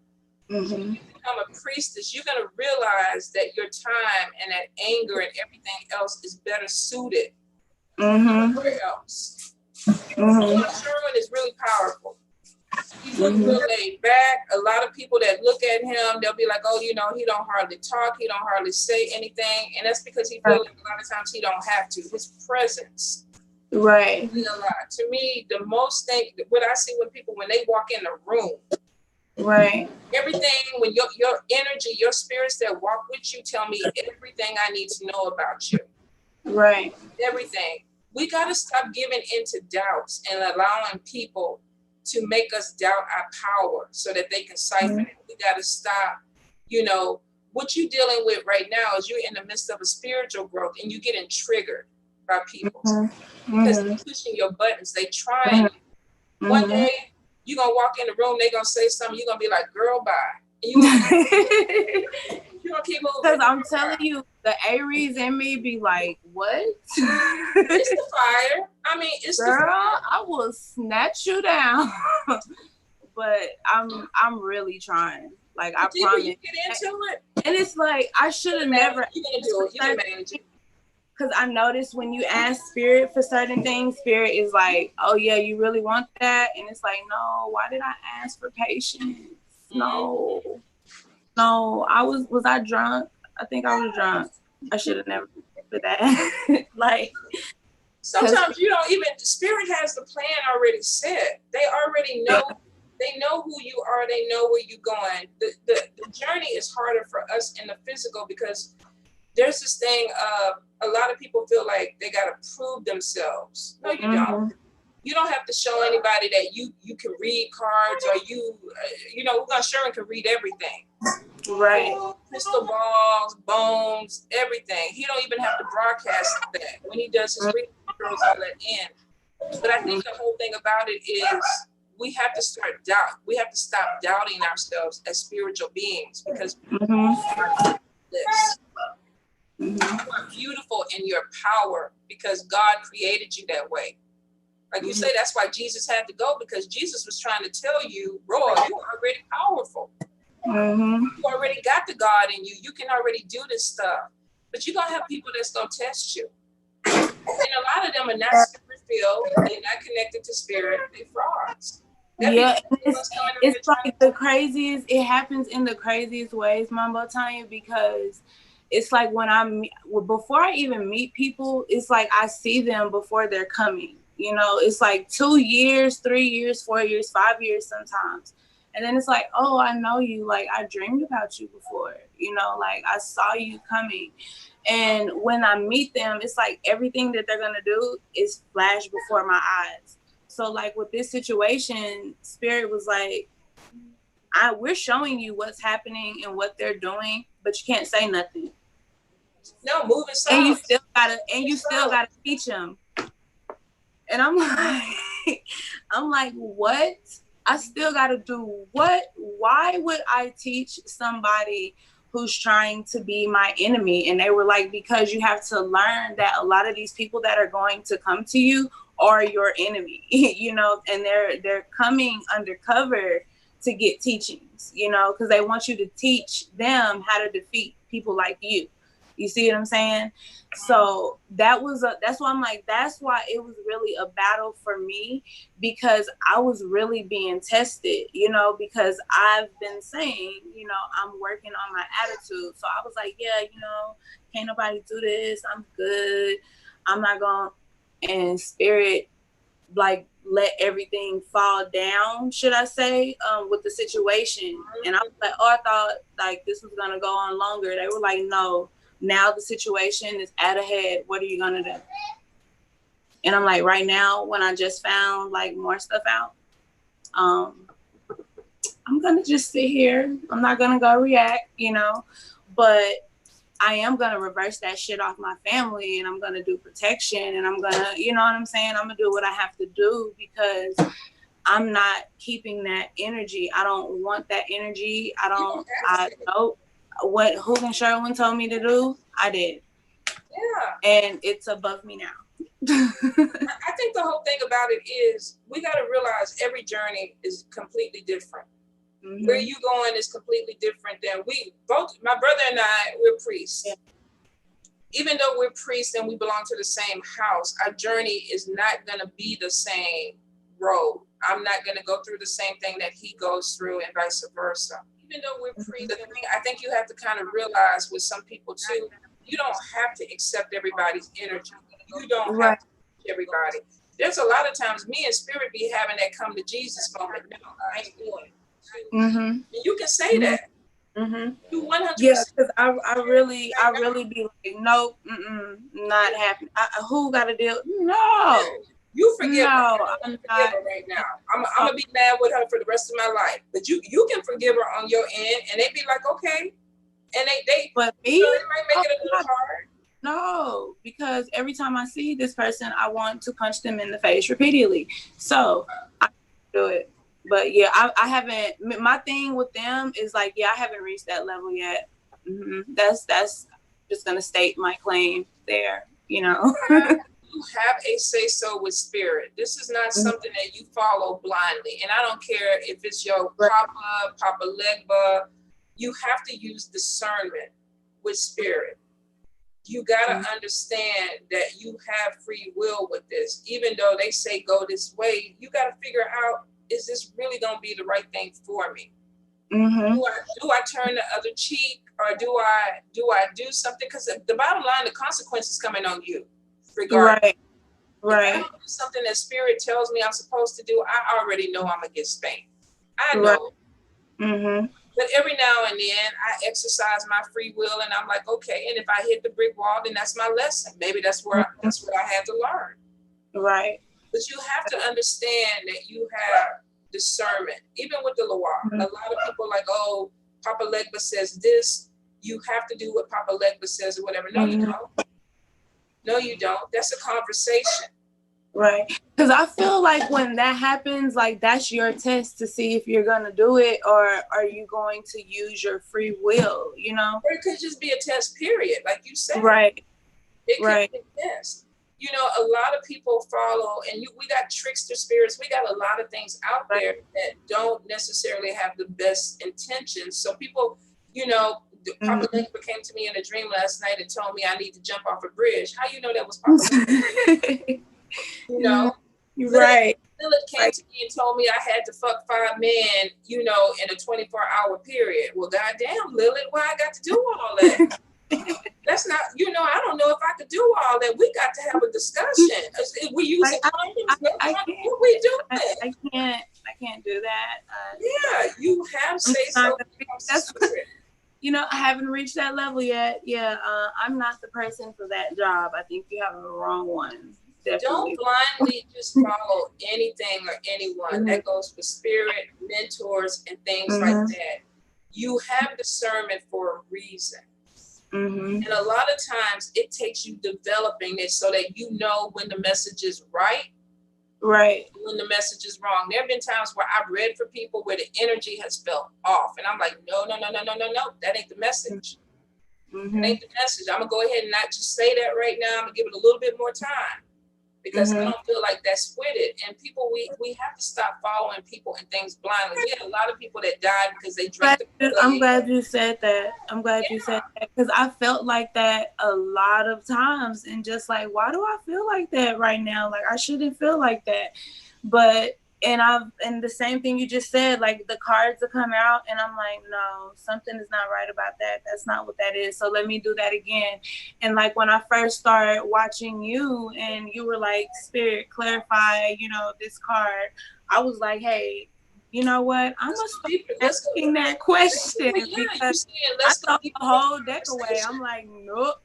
Speaker 1: when you become a priestess, you're gonna realize that your time and that anger and everything else is better suited somewhere else. Sherwin is really powerful. He's really real laid back. A lot of people that look at him, they'll be like, oh, you know, he don't hardly talk. He don't hardly say anything. And that's because he feels like a lot of times he don't have to. His presence.
Speaker 2: Right.
Speaker 1: A lot. To me, the most thing, what I see when they walk in the room.
Speaker 2: Right.
Speaker 1: Everything, when your energy, your spirits that walk with you tell me everything I need to know about you.
Speaker 2: Right.
Speaker 1: Everything. We got to stop giving into doubts and allowing people to make us doubt our power so that they can siphon it. We got to stop. You know, what you're dealing with right now is you're in the midst of a spiritual growth and you're getting triggered by people because they're pushing your buttons. They trying. One day you're going to walk in the room, they're going to say something, you're going to be like, girl, bye. And you're going to keep moving.
Speaker 2: Because I'm telling you, the Aries in me be like, what?
Speaker 1: It's the fire. I mean, it's
Speaker 2: girl,
Speaker 1: the fire.
Speaker 2: I will snatch you down. But I'm really trying. Like, I promise.
Speaker 1: You get into it.
Speaker 2: And it's like, I should have never.
Speaker 1: You're going to do it. You can manage it.
Speaker 2: Because I noticed when you ask spirit for certain things, spirit is like, oh yeah, you really want that? And it's like, no, why did I ask for patience? No, was I drunk? I think I was drunk. I should have never for that. Like,
Speaker 1: sometimes you don't even, spirit has the plan already set. They already know. They know who you are. They know where you're going. The journey is harder for us in the physical because there's this thing of a lot of people feel like they got to prove themselves. No, you don't. You don't have to show anybody that you can read cards or you know, Sherwin can read everything.
Speaker 2: Right.
Speaker 1: Crystal balls, bones, everything. He don't even have to broadcast that. When he does his reading, he throws all that in. But I think the whole thing about it is we have to start doubt. We have to stop doubting ourselves as spiritual beings because we are this. You are beautiful in your power because God created you that way. Like you say, that's why Jesus had to go, because Jesus was trying to tell you, Roy, you are already powerful. You already got the God in you. You can already do this stuff. But you're going to have people that's going to test you. And a lot of them are not spirit-filled. They're not connected to spirit. They're frauds.
Speaker 2: Yeah, it's like the craziest. It happens in the craziest ways, Mambo Tonya, because it's like before I even meet people, it's like I see them before they're coming. You know, it's like 2 years, 3 years, 4 years, 5 years sometimes. And then it's like, oh, I know you. Like, I dreamed about you before. You know, like, I saw you coming. And when I meet them, it's like everything that they're going to do is flash before my eyes. So, like, with this situation, Spirit was like, we're showing you what's happening and what they're doing, but you can't say nothing.
Speaker 1: No, moving silence.
Speaker 2: And you still gotta teach them. And I'm like, what? I still gotta do what? Why would I teach somebody who's trying to be my enemy? And they were like, because you have to learn that a lot of these people that are going to come to you are your enemy, you know, and they're coming undercover to get teachings, you know, because they want you to teach them how to defeat people like you. You see what I'm saying? So that's why I'm like, that's why it was really a battle for me, because I was really being tested, you know, because I've been saying, you know, I'm working on my attitude. So I was like, yeah, you know, can't nobody do this. I'm good. I'm not going. And Spirit, like, let everything fall down, should I say, with the situation. And I was like, oh, I thought like this was gonna go on longer. They were like, no, now the situation is at a head. What are you gonna do? And I'm like, right now, when I just found like more stuff out, I'm gonna just sit here. I'm not gonna go react, you know, but I am going to reverse that shit off my family, and I'm going to do protection, and I'm going to, you know what I'm saying? I'm going to do what I have to do, because I'm not keeping that energy. I don't want that energy. I know what Houngan Sherwin told me to do. I did.
Speaker 1: Yeah.
Speaker 2: And it's above me now.
Speaker 1: I think the whole thing about it is we got to realize every journey is completely different. Mm-hmm. Where you going is completely different than we both. My brother and I, we're priests. Yeah. Even though we're priests and we belong to the same house, our journey is not going to be the same road. I'm not going to go through the same thing that he goes through, and vice versa. Even though we're priests, I think you have to kind of realize with some people too, you don't have to accept everybody's energy. You don't have to accept everybody. There's a lot of times me and Spirit be having that come to Jesus moment. No, I ain't doing it. Mm-hmm. You can say that. Mm-hmm. You 100%.
Speaker 2: Yeah, because I really be like, nope, not happening. Who got to deal? No.
Speaker 1: You forgive her.
Speaker 2: I'm
Speaker 1: forgive her right now. I'm gonna be mad with her for the rest of my life. But you can forgive her on your end, and they be like, okay. And they
Speaker 2: but me,
Speaker 1: they might make it a little hard.
Speaker 2: No, because every time I see this person, I want to punch them in the face repeatedly. So I do it. But yeah, I haven't. My thing with them is like, yeah, I haven't reached that level yet. Mm-hmm. That's just gonna state my claim there. You know.
Speaker 1: You have a say so with Spirit. This is not something that you follow blindly. And I don't care if it's your Papa Legba. You have to use discernment with Spirit. You gotta understand that you have free will with this. Even though they say go this way, you gotta figure out, is this really gonna be the right thing for me? Mm-hmm. Do I turn the other cheek, or do I do something? Because the bottom line, the consequence is coming on you, regardless. Right. If I do something that Spirit tells me I'm supposed to do, I already know I'm gonna get spanked. I know. Right. Mm-hmm. But every now and then I exercise my free will, and I'm like, okay. And if I hit the brick wall, then that's my lesson. Maybe that's what I had to learn. Right. But you have to understand that you have discernment, even with the Loire. Mm-hmm. A lot of people are like, oh, Papa Legba says this. You have to do what Papa Legba says or whatever. No, you don't. No, you don't. That's a conversation. Right.
Speaker 2: Because I feel like when that happens, like that's your test to see if you're going to do it, or are you going to use your free will, you know?
Speaker 1: Or it could just be a test, period, like you said.
Speaker 2: Right.
Speaker 1: It could be a test. You know, a lot of people follow, and we got trickster spirits. We got a lot of things out there that don't necessarily have the best intentions. So people, you know, Papa Legba came to me in a dream last night and told me I need to jump off a bridge. How you know that was Papa Legba? You know?
Speaker 2: Right.
Speaker 1: Lilith came to me and told me I had to fuck 5 men, you know, in a 24-hour period. Well, goddamn, Lilith, why I got to do all that? That's not, you know, I don't know if I could do all that. We got to have a discussion. We using condoms. What we doing?
Speaker 2: I can't do that.
Speaker 1: Yeah, you have say so.
Speaker 2: You know, I haven't reached that level yet. Yeah, I'm not the person for that job. I think you have the wrong one. Definitely.
Speaker 1: Don't blindly just follow anything or anyone. That goes for spirit, mentors, and things like that. You have discernment for a reason. And a lot of times it takes you developing it so that you know when the message is right, when the message is wrong. There have been times where I've read for people where the energy has felt off, and I'm like, no, that ain't the message. That ain't the message. I'm gonna go ahead and not just say that right now. I'm gonna give it a little bit more time, because I don't feel like that's with it. And people, we have to stop following people and things blindly. We had a lot of people that died because they drank
Speaker 2: I'm glad you said that. I'm glad you said that, because I felt like that a lot of times, and just like, why do I feel like that right now? Like, I shouldn't feel like that. But and the same thing you just said, like the cards will come out and I'm like, no, something is not right about that. That's not what that is. So let me do that again. And like when I first started watching you and you were like, spirit, clarify, you know, this card, I was like, hey, you know what? I'm gonna start asking that question, because I thought the whole deck away. I'm like, nope,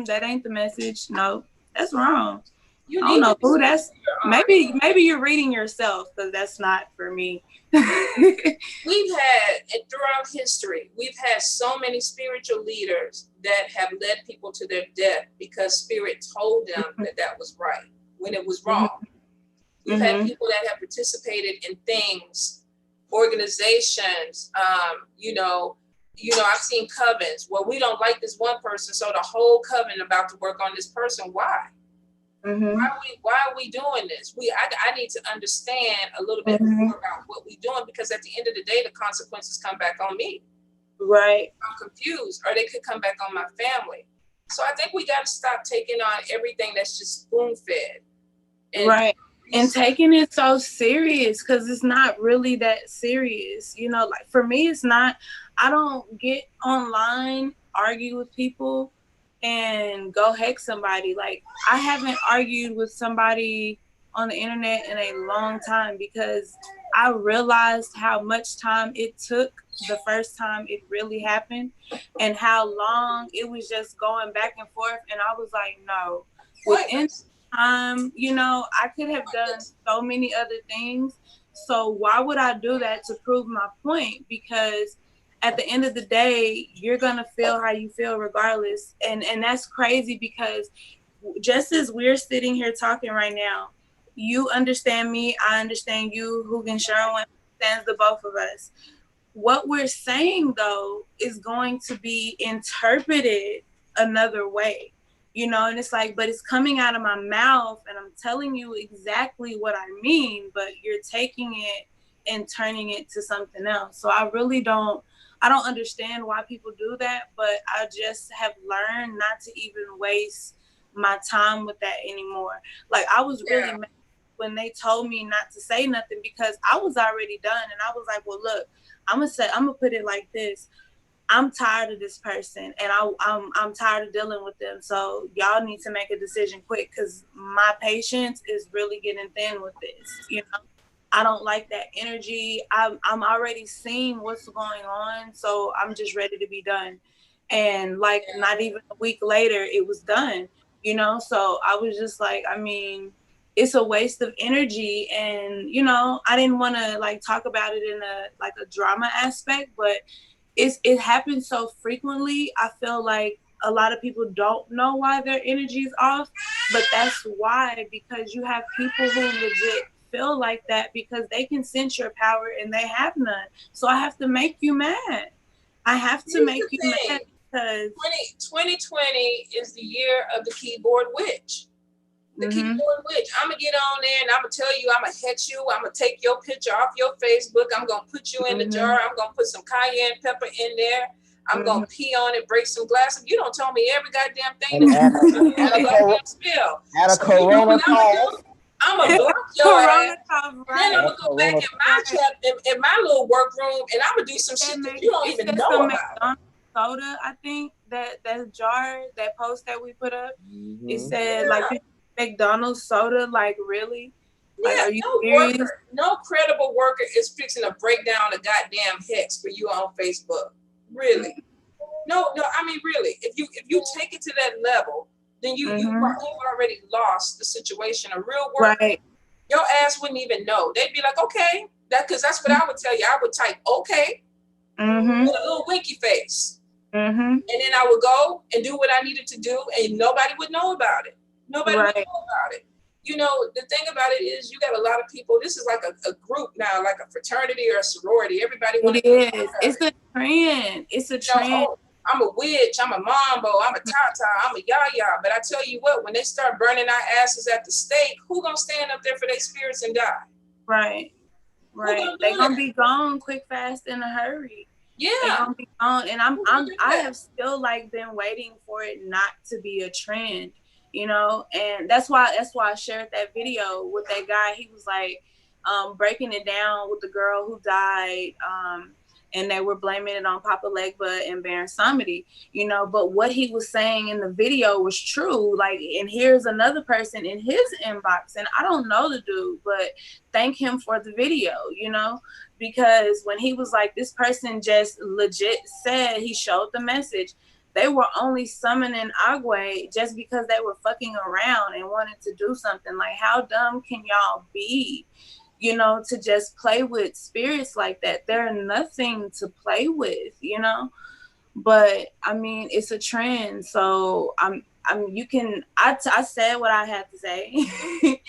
Speaker 2: that ain't the message. Nope, that's wrong. I don't know who that's. Maybe you're reading yourself, because that's not for me.
Speaker 1: We've had, and throughout history, we've had so many spiritual leaders that have led people to their death because spirit told them that was right when it was wrong. We've had people that have participated in things, organizations, you know, I've seen covens where we don't like this one person, so the whole coven about to work on this person. Why? Why are we doing this? I need to understand a little bit more about what we're doing, because at the end of the day, the consequences come back on me.
Speaker 2: Right.
Speaker 1: I'm confused, or they could come back on my family. So I think we got to stop taking on everything that's just spoon fed.
Speaker 2: Right. And taking it so serious, because it's not really that serious. You know, like for me, it's not. I don't get online, argue with people, and go hex somebody. Like, I haven't argued with somebody on the internet in a long time, because I realized how much time it took the first time it really happened, and how long it was just going back and forth. And I was like, no, within time, you know, I could have done so many other things. So why would I do that to prove my point? Because at the end of the day, you're going to feel how you feel regardless. And that's crazy, because just as we're sitting here talking right now, you understand me, I understand you, Houngan, Sherwin understands the both of us. What we're saying, though, is going to be interpreted another way, you know, and it's like, but it's coming out of my mouth and I'm telling you exactly what I mean, but you're taking it and turning it to something else. So I don't understand why people do that, but I just have learned not to even waste my time with that anymore. Like, I was really mad when they told me not to say nothing, because I was already done. And I was like, well, look, I'm gonna put it like this. I'm tired of this person, and I'm tired of dealing with them. So y'all need to make a decision quick, because my patience is really getting thin with this, you know? I don't like that energy. I'm already seeing what's going on, so I'm just ready to be done. And like, not even a week later, it was done, you know? So I was just like, I mean, it's a waste of energy. And, you know, I didn't want to like talk about it in a drama aspect, but it happens so frequently. I feel like a lot of people don't know why their energy is off, but that's why, because you have people who legit feel like that, because they can sense your power and they have none. So I have to make you mad. I have to make you mad, because
Speaker 1: 2020 is the year of the keyboard witch. The keyboard witch. I'm gonna get on there and I'm gonna tell you, I'm gonna hex you, I'm gonna take your picture off your Facebook, I'm gonna put you in the jar, I'm gonna put some cayenne pepper in there, I'm gonna pee on it, break some glasses. You don't tell me every goddamn thing that's a goddamn spill.
Speaker 3: Add a corona call.
Speaker 1: I'm gonna block your ass. Then I'm gonna go back in my chat, in my little workroom, and I'm gonna do some shit that you don't even know about.
Speaker 2: McDonald's soda, I think that jar, that post that we put up, it said like McDonald's soda, like really? Like, are you serious?
Speaker 1: No credible worker is fixing to break down a goddamn hex for you on Facebook. Really? No. I mean, really. If you take it to that level, then you've already lost the situation. A real worker, your ass wouldn't even know. They'd be like, okay, because that's what I would tell you. I would type okay with a little winky face, and then I would go and do what I needed to do, and nobody would know about it. Nobody would know about it. You know, the thing about it is, you got a lot of people. This is like a group now, like a fraternity or a sorority. Everybody wants to be.
Speaker 2: It's a trend. It's a trend.
Speaker 1: I'm a witch, I'm a mambo, I'm a tata, I'm a yaya. But I tell you what, when they start burning our asses at the stake, who gonna stand up there for their spirits and die?
Speaker 2: Right. They're gonna be gone quick, fast, in a hurry.
Speaker 1: Yeah.
Speaker 2: They're gonna be gone. And I have still like been waiting for it not to be a trend, you know, and that's why I shared that video with that guy. He was like breaking it down with the girl who died, and they were blaming it on Papa Legba and Baron Samedi, you know, but what he was saying in the video was true. Like, and here's another person in his inbox, and I don't know the dude, but thank him for the video, you know, because when he was like, this person just legit said, he showed the message. They were only summoning Agwe just because they were fucking around and wanted to do something. Like, how dumb can y'all be? You know, to just play with spirits like that. They're nothing to play with, you know. But I mean, it's a trend. So I said what I had to say.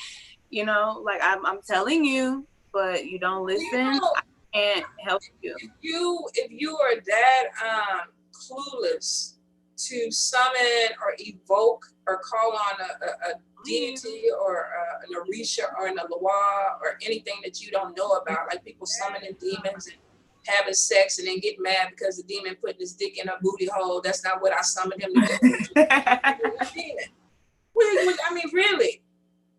Speaker 2: You know, like I'm telling you, but you don't listen. You know, I can't help you.
Speaker 1: If you are that clueless to summon or evoke or call on a deity or an Orisha or an Aloha or anything that you don't know about, like people summoning demons and having sex and then get mad because the demon putting his dick in a booty hole. That's not what I summoned him to do. Demon. I mean, really.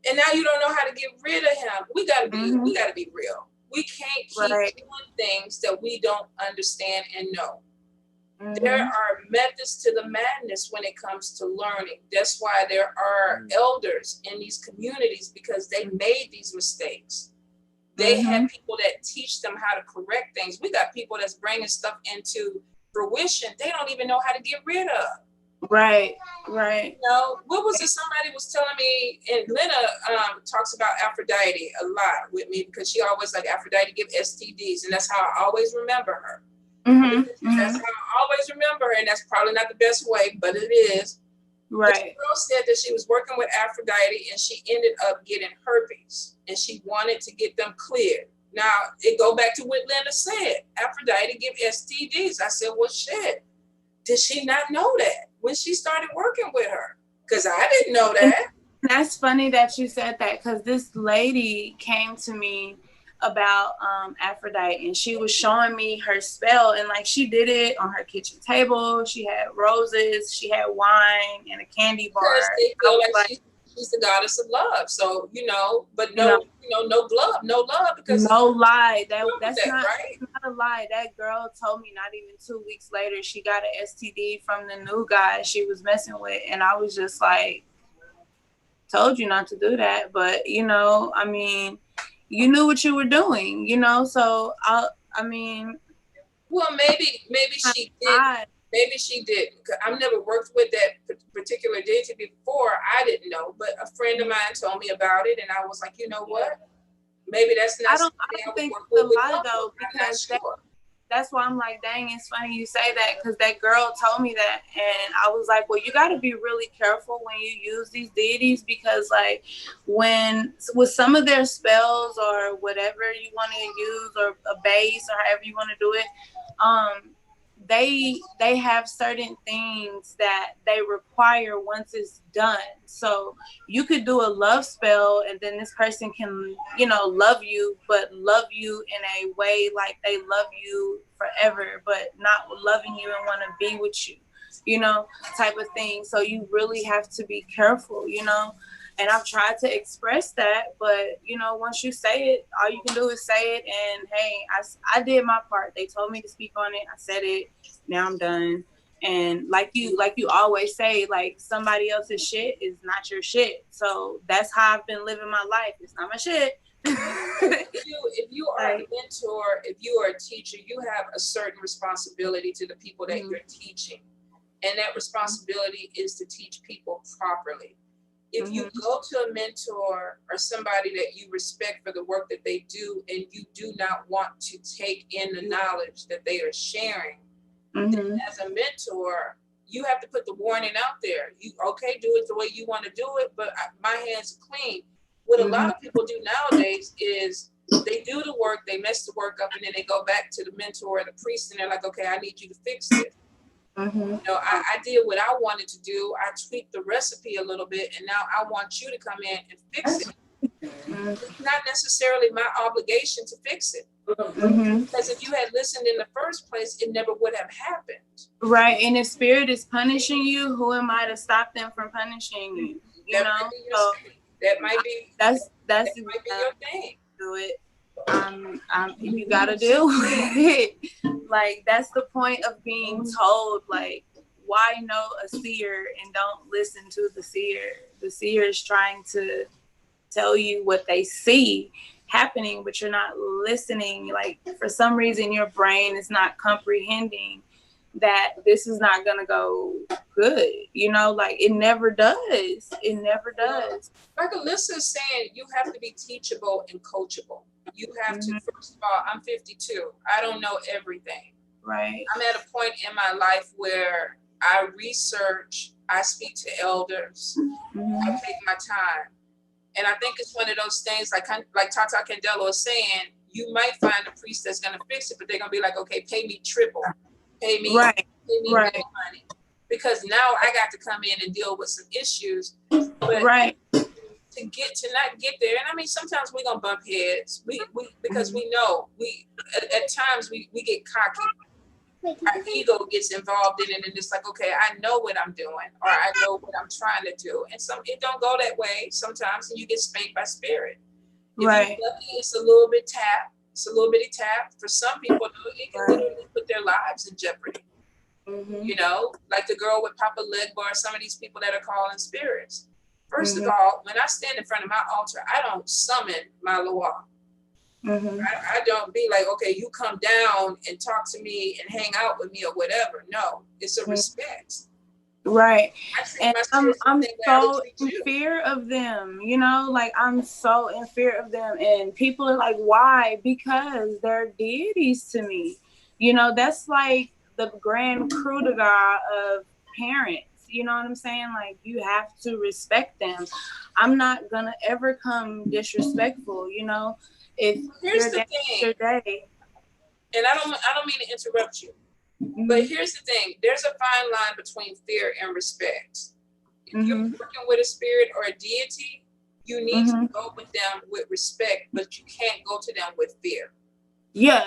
Speaker 1: And now you don't know how to get rid of him. We gotta be real. We can't keep doing things that we don't understand and know. There are methods to the madness when it comes to learning. That's why there are elders in these communities, because they made these mistakes. They have people that teach them how to correct things. We got people that's bringing stuff into fruition they don't even know how to get rid of.
Speaker 2: Right.
Speaker 1: You know, what was it? Somebody was telling me, and Lena talks about Aphrodite a lot with me, because she always like Aphrodite give STDs, and that's how I always remember her. That's how I always remember her, and that's probably not the best way, but it is.
Speaker 2: Right.
Speaker 1: The girl said that she was working with Aphrodite, and she ended up getting herpes, and she wanted to get them cleared. Now, it go back to what Lena said. Aphrodite give STDs. I said, well, shit. Did she not know that when she started working with her? Because I didn't know that.
Speaker 2: That's funny that you said that, because this lady came to me about Aphrodite, and she was showing me her spell, and like she did it on her kitchen table. She had roses, she had wine, and a candy bar.
Speaker 1: Because they feel like she's the goddess of love. So, you know, but no love, because
Speaker 2: no lie. That's not,
Speaker 1: right?
Speaker 2: That's not a lie. That girl told me not even 2 weeks later she got an STD from the new guy she was messing with, and I was just like, told you not to do that. But you know, I mean, you knew what you were doing, you know. So
Speaker 1: well, maybe she did. Maybe she didn't. I've never worked with that particular deity before. I didn't know, but a friend of mine told me about it, and I was like, you know what? Maybe that's not.
Speaker 2: I don't think it's a lie though, because that's why I'm like, dang, it's funny you say that, because that girl told me that, and I was like, well, you got to be really careful when you use these deities, because like when with some of their spells or whatever you want to use, or a base or however you want to do it, they have certain things that they require once it's done. So you could do a love spell, and then this person can, you know, love you, but love you in a way like they love you forever, but not loving you and want to be with you, you know, type of thing. So you really have to be careful, you know. And I've tried to express that, but you know, once you say it, all you can do is say it. And hey, I did my part. They told me to speak on it. I said it. Now I'm done. And like you always say, like, somebody else's shit is not your shit. So that's how I've been living my life. It's not my shit.
Speaker 1: If you are a mentor, if you are a teacher, you have a certain responsibility to the people that you're teaching. And that responsibility is to teach people properly. If you go to a mentor or somebody that you respect for the work that they do, and you do not want to take in the knowledge that they are sharing, then as a mentor, you have to put the warning out there. You do it the way you want to do it, but my hands are clean. What a lot of people do nowadays is they do the work, they mess the work up, and then they go back to the mentor or the priest, and they're like, okay, I need you to fix it. You know, I did what I wanted to do. I tweaked the recipe a little bit, and now I want you to come in and fix it. It's not necessarily my obligation to fix it. Because if you had listened in the first place, it never would have happened.
Speaker 2: Right. And if spirit is punishing you, who am I to stop them from punishing you? You know? So
Speaker 1: that might be your thing.
Speaker 2: Do it. You gotta deal with it. Like, that's the point of being told, like, why know a seer and don't listen to the seer? The seer is trying to tell you what they see happening, but you're not listening. Like, for some reason your brain is not comprehending that this is not gonna go good, you know, like it never does. It never does.
Speaker 1: Like Alyssa is saying, you have to be teachable and coachable. You have to, first of all, I'm 52. I don't know everything.
Speaker 2: Right.
Speaker 1: I'm at a point in my life where I research, I speak to elders, I take my time. And I think it's one of those things, like Tata Candelo is saying, you might find a priest that's going to fix it, but they're going to be like, okay, pay me triple. Pay me more money. Because now I got to come in and deal with some issues. But to not get there, and I mean, sometimes we're going to bump heads. Because we know, at times we get cocky. Our ego gets involved in it, and it's like, okay, I know what I'm doing, or I know what I'm trying to do. And it don't go that way sometimes, and you get spanked by spirit. If you're lucky, it's a little bit tap. It's a little bitty tap. For some people, it can literally put their lives in jeopardy. You know, like the girl with Papa Legbar, some of these people that are calling spirits. First of all, when I stand in front of my altar, I don't summon my Loa. I don't be like, okay, you come down and talk to me and hang out with me or whatever. No, it's a respect.
Speaker 2: Right. And I'm so in fear of them, you know, like I'm so in fear of them. And people are like, why? Because they're deities to me. You know, that's like the grand coup de grace of parents. You know what I'm saying? Like, you have to respect them. I'm not gonna ever come disrespectful, you know. If
Speaker 1: here's the thing, and I don't mean to interrupt you, but here's the thing: there's a fine line between fear and respect. If you're working with a spirit or a deity, you need to go with them with respect, but you can't go to them with fear.
Speaker 2: Yeah.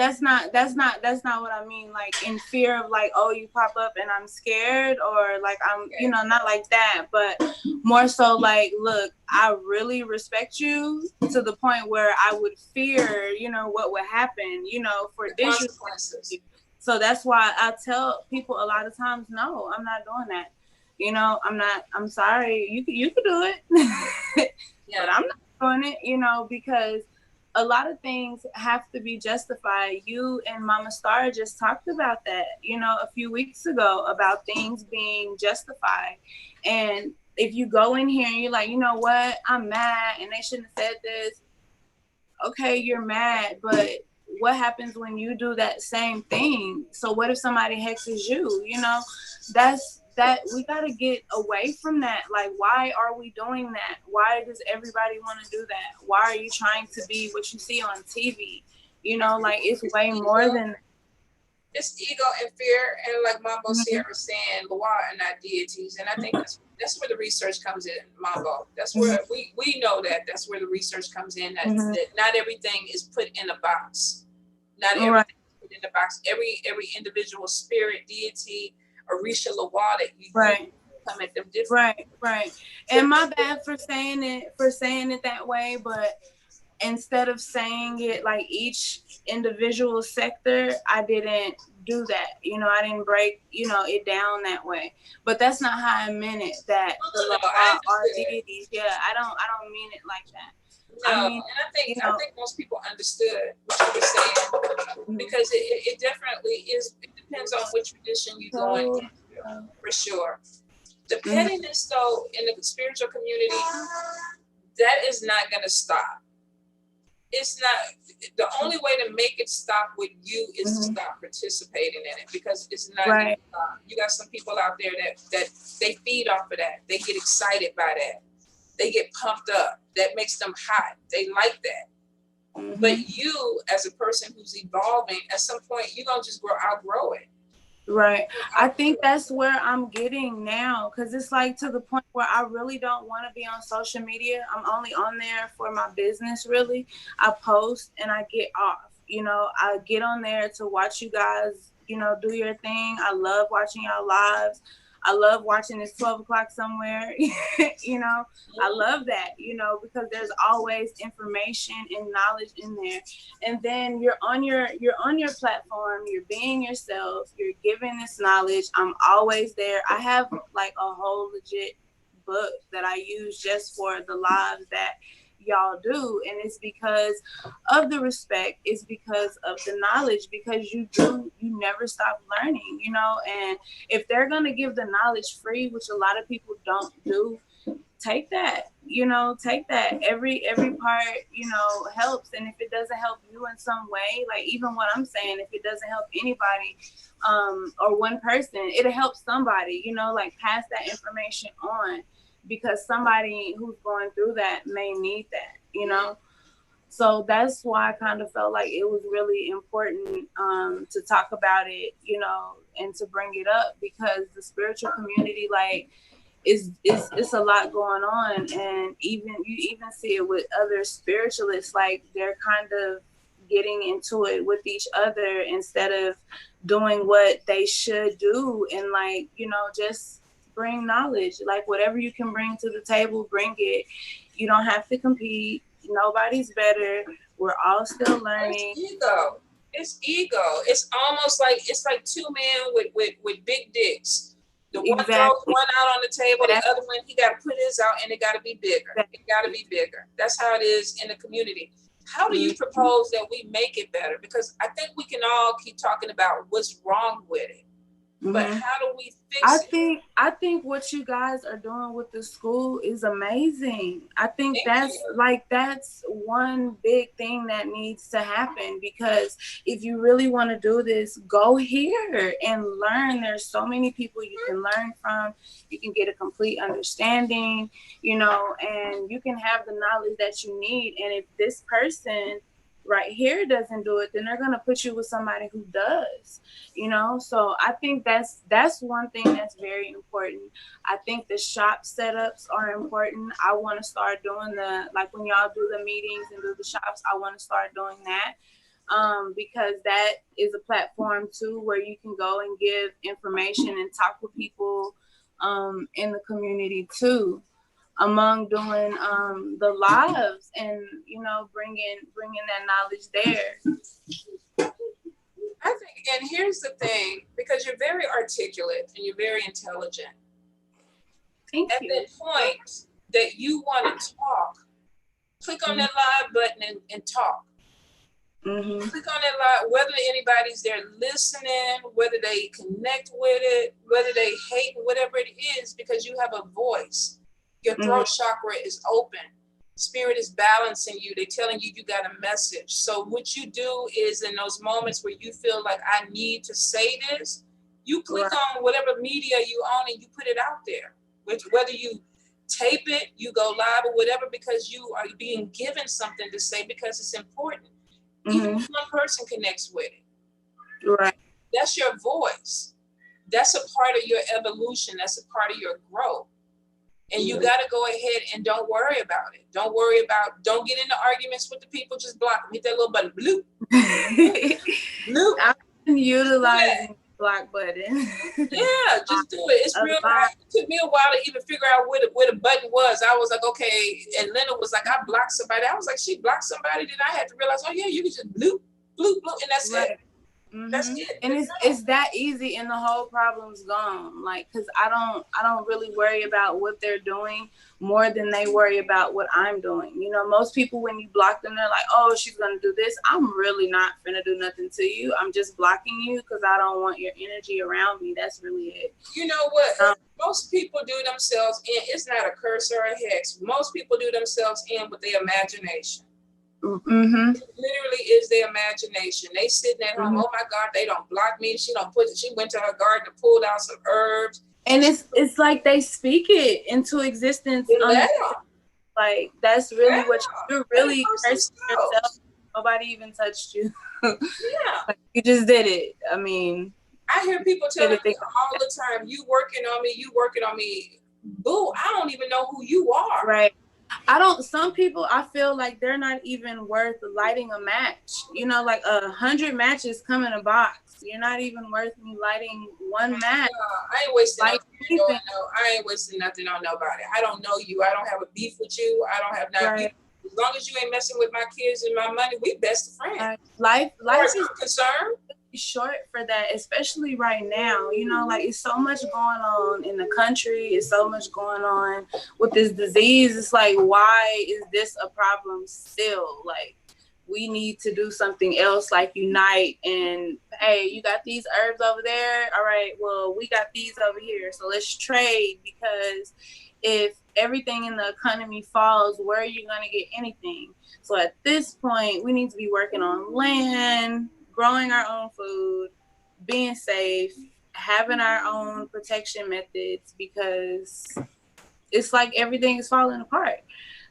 Speaker 2: That's not what I mean. Like, in fear of like, oh, you pop up and I'm scared, or like I'm, you know, not like that, but more so like, look, I really respect you to the point where I would fear, you know, what would happen, you know, for consequences. So that's why I tell people a lot of times, no, I'm not doing that. You know, I'm sorry. You could do it. But I'm not doing it, you know, because a lot of things have to be justified. You and Mama Star just talked about that, you know, a few weeks ago, about things being justified. And if you go in here and you're like, you know what, I'm mad and they shouldn't have said this. Okay, you're mad, but what happens when you do that same thing? So what if somebody hexes you? You know, that we got to get away from that. Like, why are we doing that? Why does everybody want to do that? Why are you trying to be what you see on TV? You know, like, it's way more than that.
Speaker 1: It's ego and fear, and like Mambo Sierra was saying, Loa are not deities, and I think that's where the research comes in, Mambo. That's where we know that's where the research comes in. That not everything is put in a box. Not everything is put in a box. Every individual spirit, deity, Orisha Loa that you come at them different.
Speaker 2: Right. And my bad for saying it that way, but instead of saying it like each individual sector, I didn't do that. I didn't break, it down that way. But that's not how I meant it. That the law are deities. Yeah, I don't mean it like that.
Speaker 1: No, and I think most people understood what you were saying, because it definitely is. It depends on which tradition you go in, for sure. The pettiness, though, in the spiritual community, that is not going to stop. It's not. The only way to make it stop with you is to stop participating in it, because it's not going to stop. You got some people out there that they feed off of that. They get excited by that. They get pumped up. That makes them hot. They like that. But you, as a person who's evolving, at some point, you're going to just outgrow it.
Speaker 2: Right. I think that's where I'm getting now, because it's like to the point where I really don't want to be on social media. I'm only on there for my business, really. I post and I get off. I get on there to watch you guys, do your thing. I love watching y'all lives. I love watching this 12 o'clock somewhere. I love that, because there's always information and knowledge in there. And then you're on your platform, you're being yourself, you're giving this knowledge. I'm always there. I have like a whole legit book that I use just for the lives that y'all do, and it's because of the respect, it's because of the knowledge, because you never stop learning, and if they're going to give the knowledge free, which a lot of people don't do, take that, every part, helps. And if it doesn't help you in some way, like even what I'm saying, if it doesn't help anybody or one person, it'll help somebody, like pass that information on, because somebody who's going through that may need that, So that's why I kind of felt like it was really important to talk about it, and to bring it up, because the spiritual community, like, it's a lot going on. And you even see it with other spiritualists, like they're kind of getting into it with each other instead of doing what they should do, and like, just bring knowledge. Like whatever you can bring to the table, bring it. You don't have to compete. Nobody's better. We're all still learning.
Speaker 1: It's ego. It's almost like two men with big dicks. The one throws one out on the table, the other one, he got to put his out, and it got to be bigger. It got to be bigger. That's how it is in the community. How do you propose that we make it better? Because I think we can all keep talking about what's wrong with it. But how do we fix it?
Speaker 2: I think what you guys are doing with the school is amazing. I think that's one big thing that needs to happen, because if you really want to do this, go here and learn. There's so many people you can learn from. You can get a complete understanding, and you can have the knowledge that you need. And if this person right here doesn't do it, then they're going to put you with somebody who does, so I think that's one thing that's very important. I think the shop setups are important. I want to start doing when y'all do the meetings and do the shops, I want to start doing that, because that is a platform too where you can go and give information and talk with people in the community too, among doing the lives and bringing that knowledge there.
Speaker 1: I think, and here's the thing, because you're very articulate and you're very intelligent.
Speaker 2: Thank you.
Speaker 1: At the point that you want to talk, click on that live button and talk. Click on that live, whether anybody's there listening, whether they connect with it, whether they hate, whatever it is, because you have a voice. Your throat chakra is open. Spirit is balancing you. They're telling you got a message. So what you do is, in those moments where you feel like I need to say this, you click on whatever media you own and you put it out there. Whether you tape it, you go live or whatever, because you are being given something to say, because it's important. Even if one person connects with it.
Speaker 2: Right.
Speaker 1: That's your voice. That's a part of your evolution. That's a part of your growth. And you got to go ahead and don't worry about it. Don't get into arguments with the people. Just block them. Hit that little button. Bloop. Bloop.
Speaker 2: I'm utilizing block button.
Speaker 1: Yeah, just do it. It's real hard. It took me a while to even figure out where the button was. I was like, okay. And Linda was like, I blocked somebody. I was like, she blocked somebody. Then I had to realize, oh yeah, you can just bloop, bloop, bloop, and that's it.
Speaker 2: Mm-hmm.
Speaker 1: That's it.
Speaker 2: And it's that easy, and the whole problem's gone. Like, cause I don't really worry about what they're doing more than they worry about what I'm doing. You know, most people, when you block them, they're like, oh, she's gonna do this. I'm really not gonna do nothing to you. I'm just blocking you because I don't want your energy around me. That's really it.
Speaker 1: You know what? Most people do themselves in. It's not a curse or a hex. Most people do themselves in with their imagination.
Speaker 2: Mm-hmm.
Speaker 1: It literally is their imagination. They sitting at home. Oh my God, they don't block me. She went to her garden and pulled out some herbs.
Speaker 2: And it's like they speak it into existence. Like that's really what you're really cursing yourself. Nobody even touched you.
Speaker 1: Yeah,
Speaker 2: like, you just did it. I mean,
Speaker 1: I hear people telling me all the time, "You working on me? You working on me?" Boo! I don't even know who you are.
Speaker 2: Right. Some people, I feel like they're not even worth lighting a match. You know, like 100 matches come in a box. You're not even worth me lighting one match.
Speaker 1: I ain't wasting nothing. I ain't wasting nothing on nobody. I don't know you. I don't have a beef with you. I don't have nothing.
Speaker 2: Right.
Speaker 1: As long as you ain't messing with my kids and my money, we best friends.
Speaker 2: Life is
Speaker 1: concerned.
Speaker 2: Short for that, especially right now. You know, like it's so much going on in the country. It's so much going on with this disease. It's like, why is this a problem still? Like, we need to do something else, like unite and, hey, you got these herbs over there. All right, well, we got these over here. So let's trade, because if everything in the economy falls, where are you going to get anything? So at this point, we need to be working on land, growing our own food, being safe, having our own protection methods, because it's like everything is falling apart.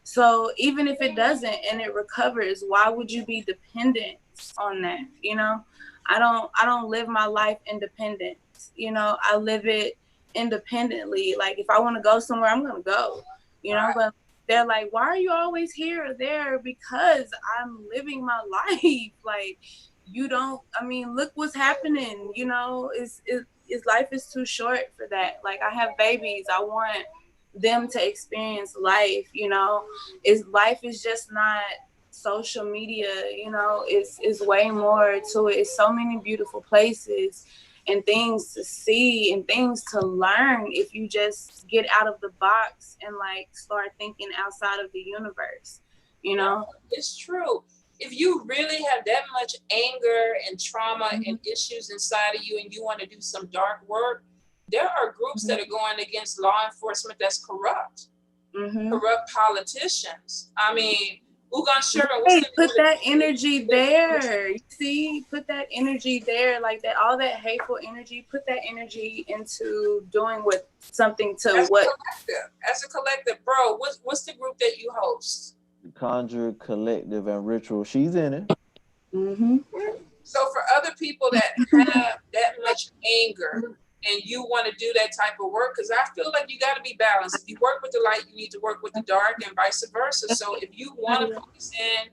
Speaker 2: So even if it doesn't and it recovers, why would you be dependent on that? You know, I don't live my life independent. You know, I live it independently. Like if I want to go somewhere, I'm going to go, you know, but they're like, why are you always here or there? Because I'm living my life. Like, you don't, I mean, look what's happening, you know, is life is too short for that. Like, I have babies. I want them to experience life, you know. Life is just not social media, you know. It's way more to it. It's so many beautiful places and things to see and things to learn if you just get out of the box and like start thinking outside of the universe, you know.
Speaker 1: It's true. If you really have that much anger and trauma and issues inside of you and you want to do some dark work, there are groups that are going against law enforcement that's corrupt, corrupt politicians. I mean, Sherwin.
Speaker 2: Hey, put that energy there. You see, put that energy there, like that, all that hateful energy, put that energy into doing something to
Speaker 1: as a collective, bro, what's the group that you host?
Speaker 3: Conjure Collective and Ritual. She's in it.
Speaker 1: So for other people that have that much anger and you want to do that type of work, because I feel like you got to be balanced. If you work with the light, you need to work with the dark and vice versa. So if you want to focus in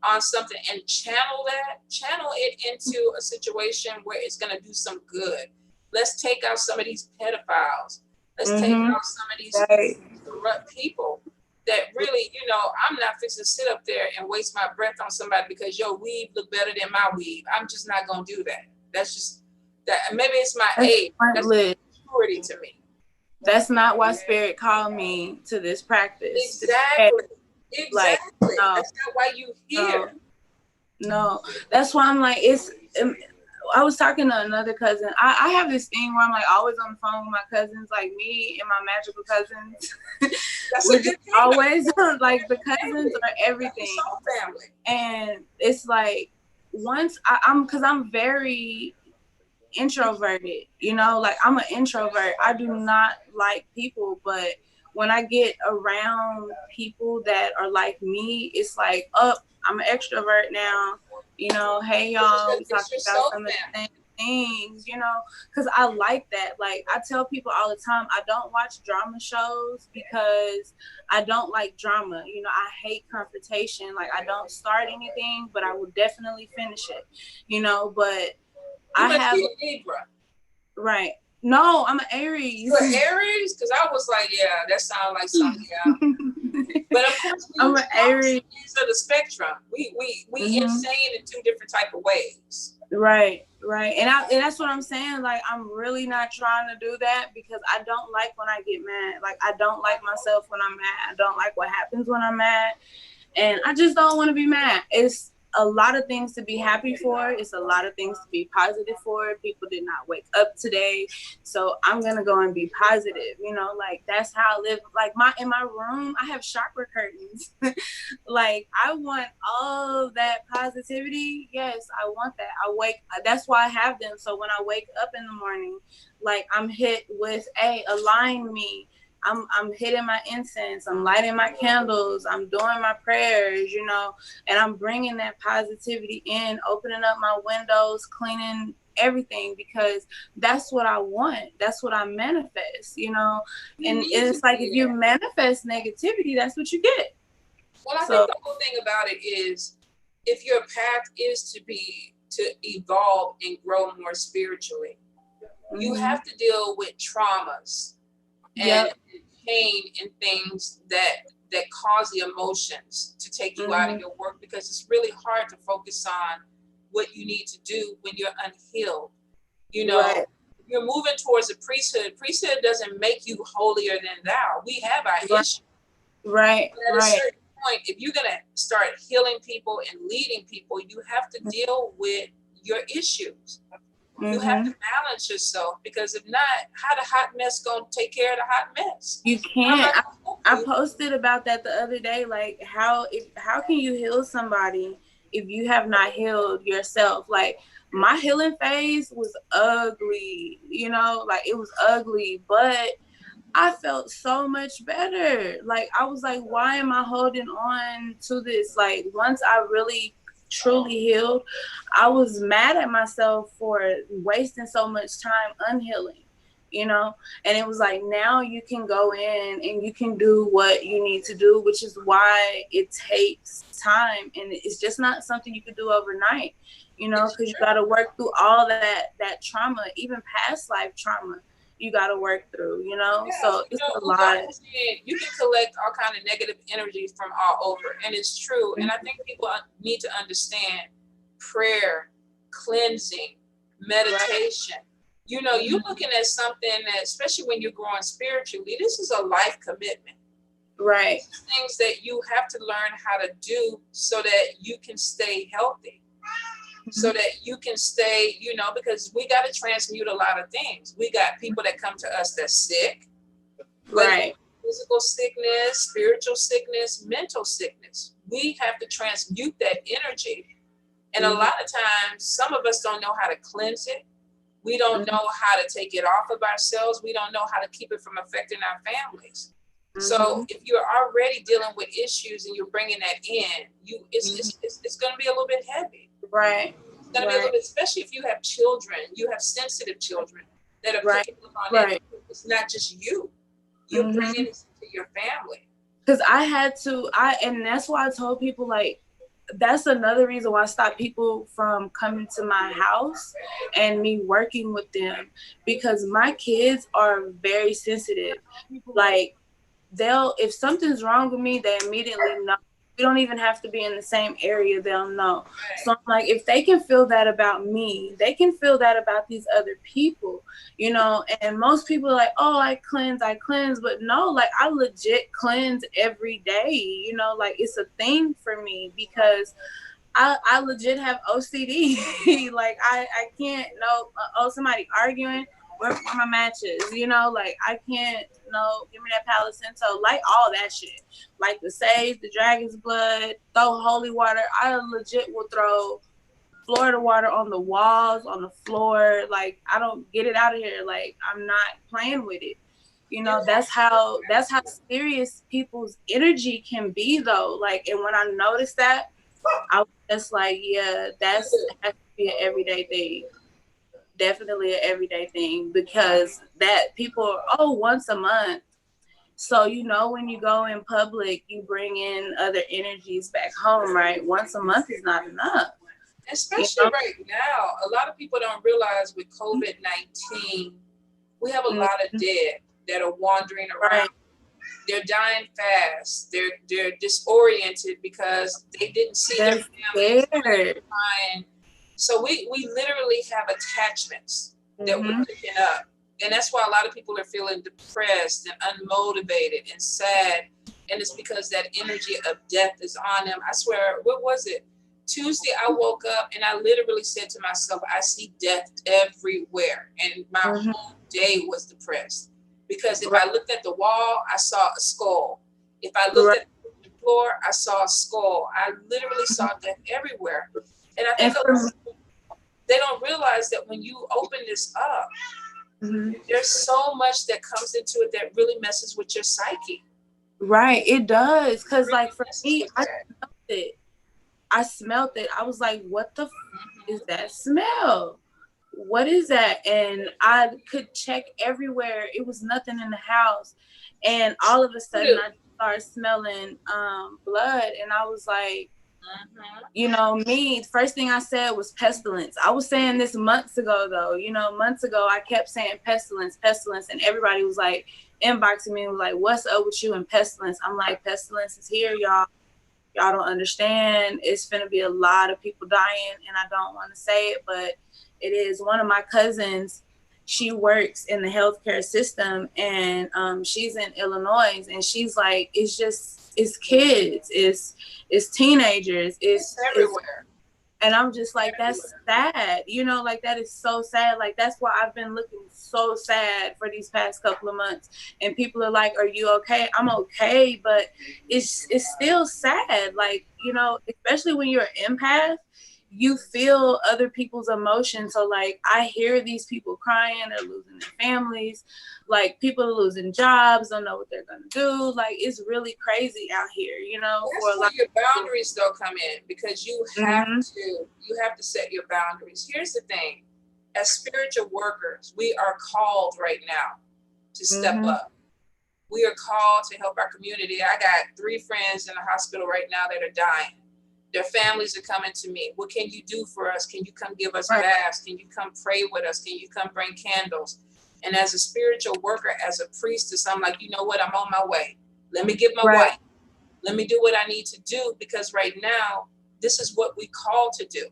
Speaker 1: on something and channel it into a situation where it's going to do some good. Let's take out some of these pedophiles. Let's take out some of these corrupt people that really, you know, I'm not fixing to sit up there and waste my breath on somebody because your weave look better than my weave. I'm just not going to do that. That's just that. Maybe it's my age. That's maturity to me.
Speaker 2: That's not why Spirit called me to this practice.
Speaker 1: Exactly.
Speaker 2: Like, no,
Speaker 1: that's not why you here.
Speaker 2: No, that's why I'm like, I was talking to another cousin. I have this thing where I'm like always on the phone with my cousins, like me and my magical cousins. We're just always like the cousins are everything.
Speaker 1: Family.
Speaker 2: And it's like once I'm very introverted, you know, like I'm an introvert. I do not like people, but when I get around people that are like me, it's like, I'm an extrovert now. You know, hey y'all, we talking about some of the same things, you know, because I like that. Like I tell people all the time, I don't watch drama shows because I don't like drama. You know, I hate confrontation. Like I don't start anything, but I will definitely finish it. You know, but I have
Speaker 1: Libra.
Speaker 2: Right. No, I'm an Aries.
Speaker 1: You're Aries? Because I was like, yeah, that sounds like something. Yeah. But of course,
Speaker 2: I'm an Aries.
Speaker 1: Ends of the spectrum. We insane in two different type of ways.
Speaker 2: Right. And that's what I'm saying. Like, I'm really not trying to do that because I don't like when I get mad. Like, I don't like myself when I'm mad. I don't like what happens when I'm mad. And I just don't want to be mad. It's a lot of things to be happy for. It's a lot of things to be positive for. People did not wake up today. So I'm going to go and be positive. You know, like, that's how I live. Like, in my room, I have chakra curtains. Like, I want all of that positivity. Yes, I want that. That's why I have them. So when I wake up in the morning, like, I'm hit with, align me. I'm hitting my incense, I'm lighting my candles, I'm doing my prayers, you know, and I'm bringing that positivity in, opening up my windows, cleaning everything, because that's what I want. That's what I manifest, you know. And it's like, if you manifest negativity, that's what you get.
Speaker 1: Well, I think the whole thing about it is, if your path is to evolve and grow more spiritually, you have to deal with traumas and pain and things that cause the emotions to take you out of your work, because it's really hard to focus on what you need to do when you're unhealed. You know, you're moving towards a priesthood. Priesthood doesn't make you holier than thou. We have our issues.
Speaker 2: Right.
Speaker 1: But at a certain point, if you're going to start healing people and leading people, you have to deal with your issues. You have to balance yourself, because if not, how the hot mess gonna take care of the hot mess? You
Speaker 2: can't. I posted about that the other day. Like, how can you heal somebody if you have not healed yourself? Like, my healing phase was ugly, you know, like, it was ugly, but I felt so much better. Like, I was like, why am I holding on to this? Like, once I really truly healed, I was mad at myself for wasting so much time unhealing, you know. And it was like, now you can go in and you can do what you need to do, which is why it takes time, and it's just not something you could do overnight, you know, because you got to work through all that trauma, even past life trauma. You got to work through, you know. Yeah, so it's a lot.
Speaker 1: You can collect all kind of negative energy from all over, and it's true. And I think people need to understand prayer, cleansing, meditation. You know, you're looking at something that, especially when you're growing spiritually, this is a life commitment.
Speaker 2: Right.
Speaker 1: Things that you have to learn how to do so that you can stay healthy. So that you can stay, you know, because we got to transmute a lot of things. We got people that come to us that's sick,
Speaker 2: right?
Speaker 1: Physical sickness, spiritual sickness, mental sickness. We have to transmute that energy. And a lot of times, some of us don't know how to cleanse it. We don't know how to take it off of ourselves. We don't know how to keep it from affecting our families. So if you're already dealing with issues and you're bringing that in, it's going to be a little bit heavy.
Speaker 2: Right.
Speaker 1: It's going to be a little bit, especially if you have children, you have sensitive children that are picking up on it. It's not just you. You're bringing it to your family.
Speaker 2: Because and that's why I told people, like, that's another reason why I stopped people from coming to my house and me working with them, because my kids are very sensitive. Like, if something's wrong with me, they immediately know. We don't even have to be in the same area, they'll know. So I'm like, if they can feel that about me, they can feel that about these other people, you know. And most people are like, oh, I cleanse, but no, like, I legit cleanse every day, you know. Like, it's a thing for me, because I legit have OCD. Like, I can't somebody arguing, where my matches, you know, like, I can't, give me that Palo Santo, like, all that shit, like the sage, the dragon's blood, throw holy water. I legit will throw Florida water on the walls, on the floor. Like, I don't get it out of here. Like, I'm not playing with it. You know, that's how serious people's energy can be, though. Like, and when I noticed that, I was just like, yeah, that has to be an everyday thing. Definitely an everyday thing, because that people once a month. So, you know, when you go in public, you bring in other energies back home, right? Once a month is not enough.
Speaker 1: Especially right now, a lot of people don't realize with COVID-19, we have a lot of dead that are wandering around. Right. They're dying fast. They're disoriented because they didn't see their families crying. So we literally have attachments that we're picking up. And that's why a lot of people are feeling depressed and unmotivated and sad. And it's because that energy of death is on them. I swear, what was it? Tuesday, I woke up and I literally said to myself, I see death everywhere. And my whole day was depressed. Because if I looked at the wall, I saw a skull. If I looked at the floor, I saw a skull. I literally saw death everywhere. And I think a lot of people, they don't realize that when you open this up, there's so much that comes into it that really messes with your psyche.
Speaker 2: Right, it does. Because really, like for me, I smelled it. I was like, what the is that smell? What is that? And I could check everywhere. It was nothing in the house. And all of a sudden I started smelling blood. And I was like, you know, me, first thing I said was pestilence. I was saying this months ago, though. You know, months ago, I kept saying pestilence, pestilence. And everybody was like, inboxing me, was like, what's up with you and pestilence? I'm like, pestilence is here, y'all. Y'all don't understand. It's finna be a lot of people dying. And I don't want to say it, but it is. One of my cousins, she works in the healthcare system, and she's in Illinois, and she's like, it's kids, it's teenagers, it's everywhere. And I'm just like, that's sad, you know, like that is so sad. Like that's why I've been looking so sad for these past couple of months. And people are like, are you okay? I'm okay, but it's still sad. Like, you know, especially when you're an empath, you feel other people's emotions. So like, I hear these people crying, they're losing their families, like people are losing jobs, don't know what they're gonna do. Like, it's really crazy out here, you know.
Speaker 1: That's where your boundaries though come in, because you have to set your boundaries. Here's the thing, as spiritual workers, we are called right now to step up. We are called to help our community. I got 3 friends in the hospital right now that are dying. Their families are coming to me. What can you do for us? Can you come give us baths? Can you come pray with us? Can you come bring candles? And as a spiritual worker, as a priestess, I'm like, you know what? I'm on my way. Let me get my wife. Let me do what I need to do, because right now, this is what we call to do.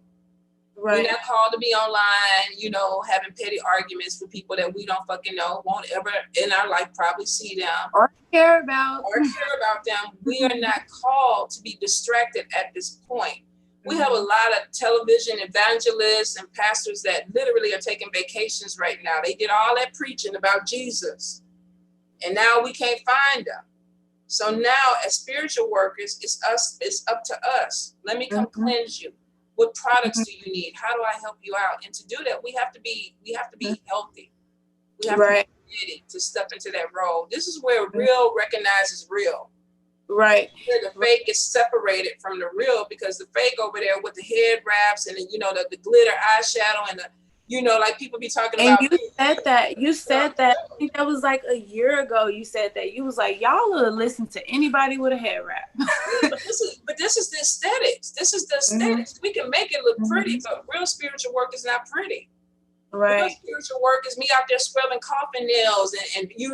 Speaker 1: We're not called to be online, you know, having petty arguments with people that we don't fucking know, won't ever in our life probably see them
Speaker 2: or care about
Speaker 1: them. We are not called to be distracted at this point. We have a lot of television evangelists and pastors that literally are taking vacations right now. They did all that preaching about Jesus, and now we can't find them. So now, as spiritual workers, it's up to us. Let me come cleanse you. What products do you need? How do I help you out? And to do that, we have to be healthy. We have to be ready to step into that role. This is where real recognizes real. Where the fake is separated from the real, because the fake over there with the head wraps and the glitter eyeshadow and the, like people be talking about.
Speaker 2: And you said that. I think that was like a year ago. You said that. You was like, y'all will listen to anybody with a head wrap.
Speaker 1: but this is the aesthetics. This is the aesthetics. We can make it look pretty, but real spiritual work is not pretty. Real spiritual work is me out there scrubbing coffin nails and
Speaker 2: dirty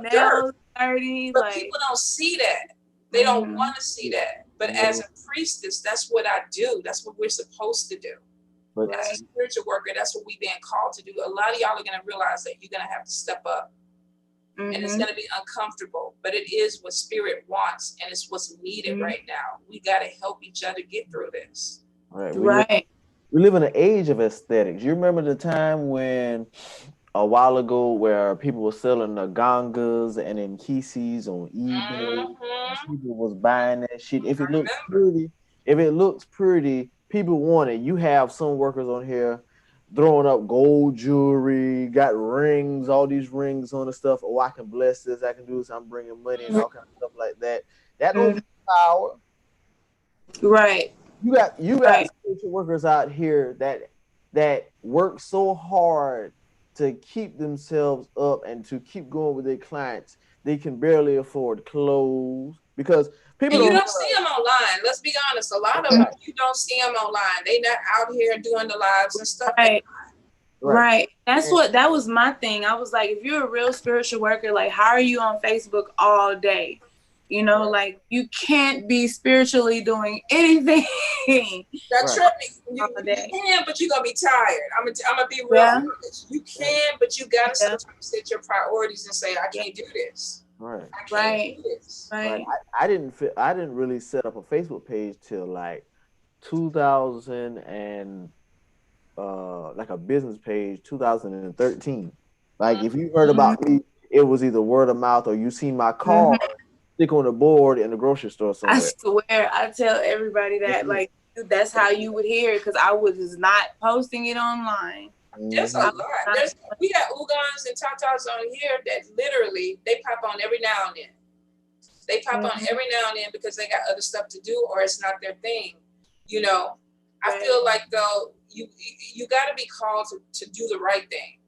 Speaker 2: nails, dirty.
Speaker 1: But people don't see that. They don't want to see that. But as a priestess, that's what I do. That's what we're supposed to do. As a spiritual worker, that's what we've been called to do. A lot of y'all are going to realize that you're going to have to step up. And it's going to be uncomfortable. But it is what spirit wants. And it's what's needed right now. We got to help each other get through this.
Speaker 3: We live in an age of aesthetics. You remember the time when a while ago where people were selling the gangas and then kisses on eBay. People was buying that shit. If it looks pretty, people want it. You have some workers on here throwing up gold jewelry, got rings, all these rings on the stuff. Oh, I can bless this, I can do this, I'm bringing money and all kind of stuff like that. That don't power. You got spiritual workers out here that work so hard to keep themselves up and to keep going with their clients, they can barely afford clothes because people
Speaker 1: and you don't see them online. Let's be honest. A lot of them, you don't see them online. They not out here doing the lives and stuff.
Speaker 2: Right. That was my thing. I was like, if you're a real spiritual worker, like, how are you on Facebook all day? You know, like, you can't be spiritually doing anything.
Speaker 1: That's right. You can, but you're gonna be tired. I'm gonna be real honest. You can, but you gotta sometimes set your priorities and say, I can't do this.
Speaker 3: Right.
Speaker 1: I can't do this.
Speaker 2: Right.
Speaker 3: I didn't really set up a Facebook page till like 2000 and like a business page 2013. Like if you heard about me, it was either word of mouth or you seen my car stick on the board in the grocery store somewhere.
Speaker 2: I swear, I tell everybody that like that's how you would hear it because I was not posting it online.
Speaker 1: There's a lot. We got Houngans and Tatas on here that literally they pop on every now and then. They pop on every now and then because they got other stuff to do or it's not their thing. You know, I feel like though you got to be called to do the right thing.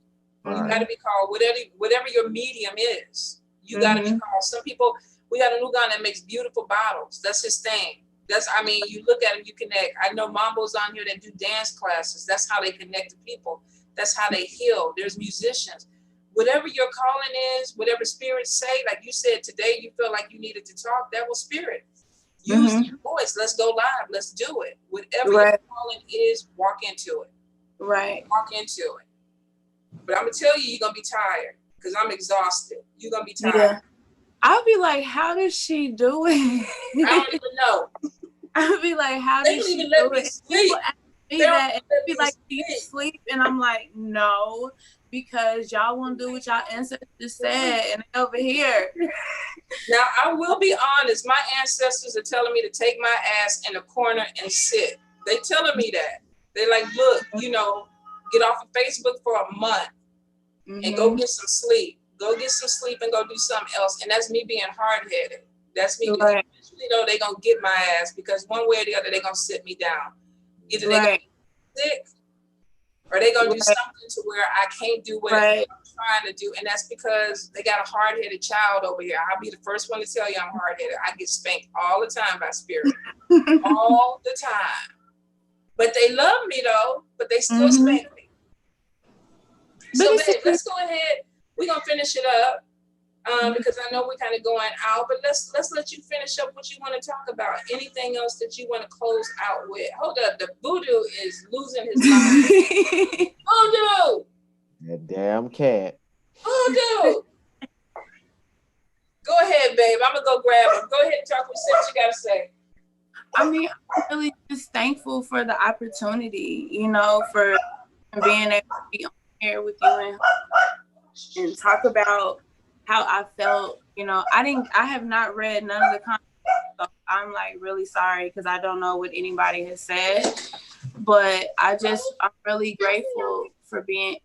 Speaker 1: You got to be called whatever your medium is. You got to be called. Some people, we got a Houngan that makes beautiful bottles. That's his thing. You look at him, you connect. I know Mambo's on here that do dance classes. That's how they connect to people. That's how they heal. There's musicians. Whatever your calling is, whatever spirits say, like you said today, you feel like you needed to talk, that was spirit. Use your voice. Let's go live. Let's do it. Whatever your calling is, walk into it.
Speaker 2: Right.
Speaker 1: Walk into it. But I'm going to tell you, you're going to be tired because I'm exhausted. You're going to be tired.
Speaker 2: Yeah. I'll be like, how does she do it?
Speaker 1: I don't even know.
Speaker 2: I'll be like, how does she do it? People ask me that and be like, do you sleep? And I'm like, no, because y'all won't do what y'all ancestors said and over here.
Speaker 1: Now, I will be honest. My ancestors are telling me to take my ass in a corner and sit. They telling me that. They're like, look, you know, get off of Facebook for a month and go get some sleep. Go get some sleep and go do something else. And that's me being hard-headed. That's me. Right. Eventually, though, they're going to get my ass because one way or the other, they're going to sit me down. Either they're going to be sick or they're going to do something to where I can't do what I'm trying to do. And that's because they got a hard-headed child over here. I'll be the first one to tell you I'm hard-headed. I get spanked all the time by spirit. All the time. But they love me, though. But they still spank me. So, babe, let's go ahead. We're going to finish it up because I know we're kind of going out, but let's let you finish up what you want to talk about. Anything else that you want to close out with? Hold up. The voodoo is losing his mind. Voodoo!
Speaker 3: That damn cat.
Speaker 1: Voodoo! Go ahead, babe. I'm going to go grab him. Go ahead and talk what you got to say.
Speaker 2: I mean, I'm really just thankful for the opportunity, you know, for being able to be on here with you and talk about how I felt. You know, I have not read none of the comments, so I'm like really sorry because I don't know what anybody has said. But I'm really grateful for being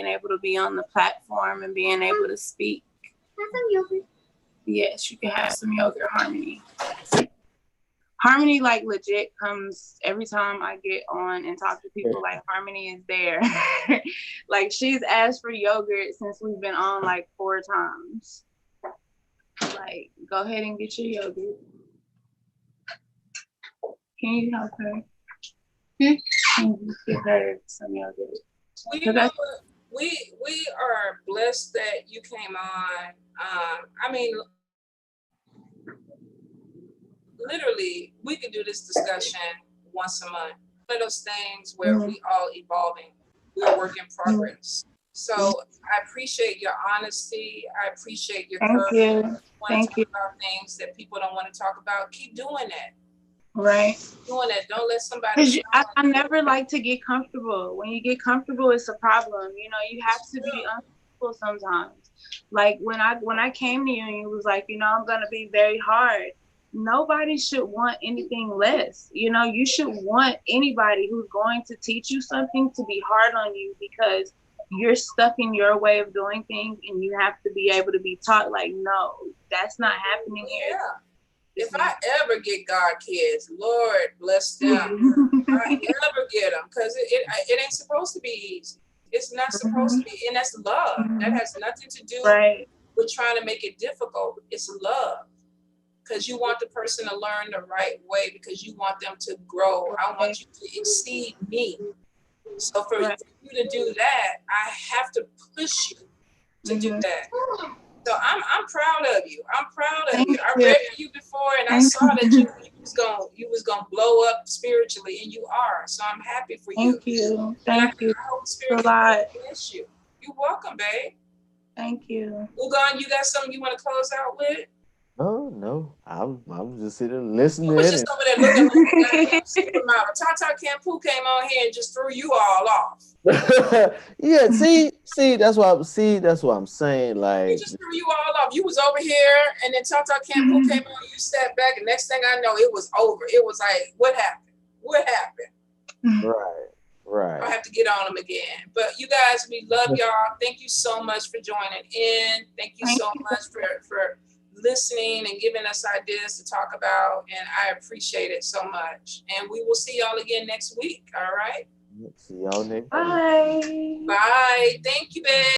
Speaker 2: able to be on the platform and being able to speak. Have some yogurt. Yes, you can have some yogurt, Harmony. Harmony, like, legit comes every time I get on and talk to people. Like, Harmony is there. Like, she's asked for yogurt since we've been on like 4 times. Like, go ahead and get your yogurt. Can you help her? Can you give her some yogurt?
Speaker 1: Well, you know what? We are blessed that you came on. I mean, literally, we could do this discussion once a month. One of those things where we all evolving. We're a work in progress. So I appreciate your honesty. I appreciate your courage.
Speaker 2: Thank you.
Speaker 1: About things that people don't want to talk about. Keep doing that.
Speaker 2: Right.
Speaker 1: Keep doing that. Don't let somebody.
Speaker 2: I never like to get comfortable. When you get comfortable, it's a problem. You know, you have to be uncomfortable sometimes. Like when I came to you and you was like, you know, I'm gonna be very hard. Nobody should want anything less. You know, you should want anybody who's going to teach you something to be hard on you because you're stuck in your way of doing things and you have to be able to be taught like, no, that's not happening here.
Speaker 1: Yeah. If I ever get God kids, Lord bless them. I ever get them because it ain't supposed to be easy. It's not supposed to be, and that's love. That has nothing to do with trying to make it difficult. It's love. Because you want the person to learn the right way, because you want them to grow. I want you to exceed me. So for you to do that, I have to push you to do that. So I'm proud of you. I'm proud of you. I read you before, and I saw that you was gonna blow up spiritually, and you are. So I'm happy for you.
Speaker 2: Thank you. Thank you.
Speaker 1: I hope Spirit can bless you. You're welcome, babe.
Speaker 2: Thank you.
Speaker 1: Houngan, you got something you want to close out with?
Speaker 3: Oh no, I was just sitting listening.
Speaker 1: You was just over there looking like supermodel. Tata Campu came on here and just threw you all off.
Speaker 3: Yeah, see, that's what I'm saying. Like,
Speaker 1: he just threw you all off. You was over here, and then Tata Campu came on. You stepped back, and next thing I know, it was over. It was like, what happened? What happened?
Speaker 3: Right.
Speaker 1: I'll have to get on them again. But you guys, we love y'all. Thank you so much for joining in. Thank you so much for listening and giving us ideas to talk about. And I appreciate it so much. And we will see y'all again next week. All right.
Speaker 3: See y'all next week.
Speaker 2: Bye.
Speaker 1: Bye. Thank you, babe.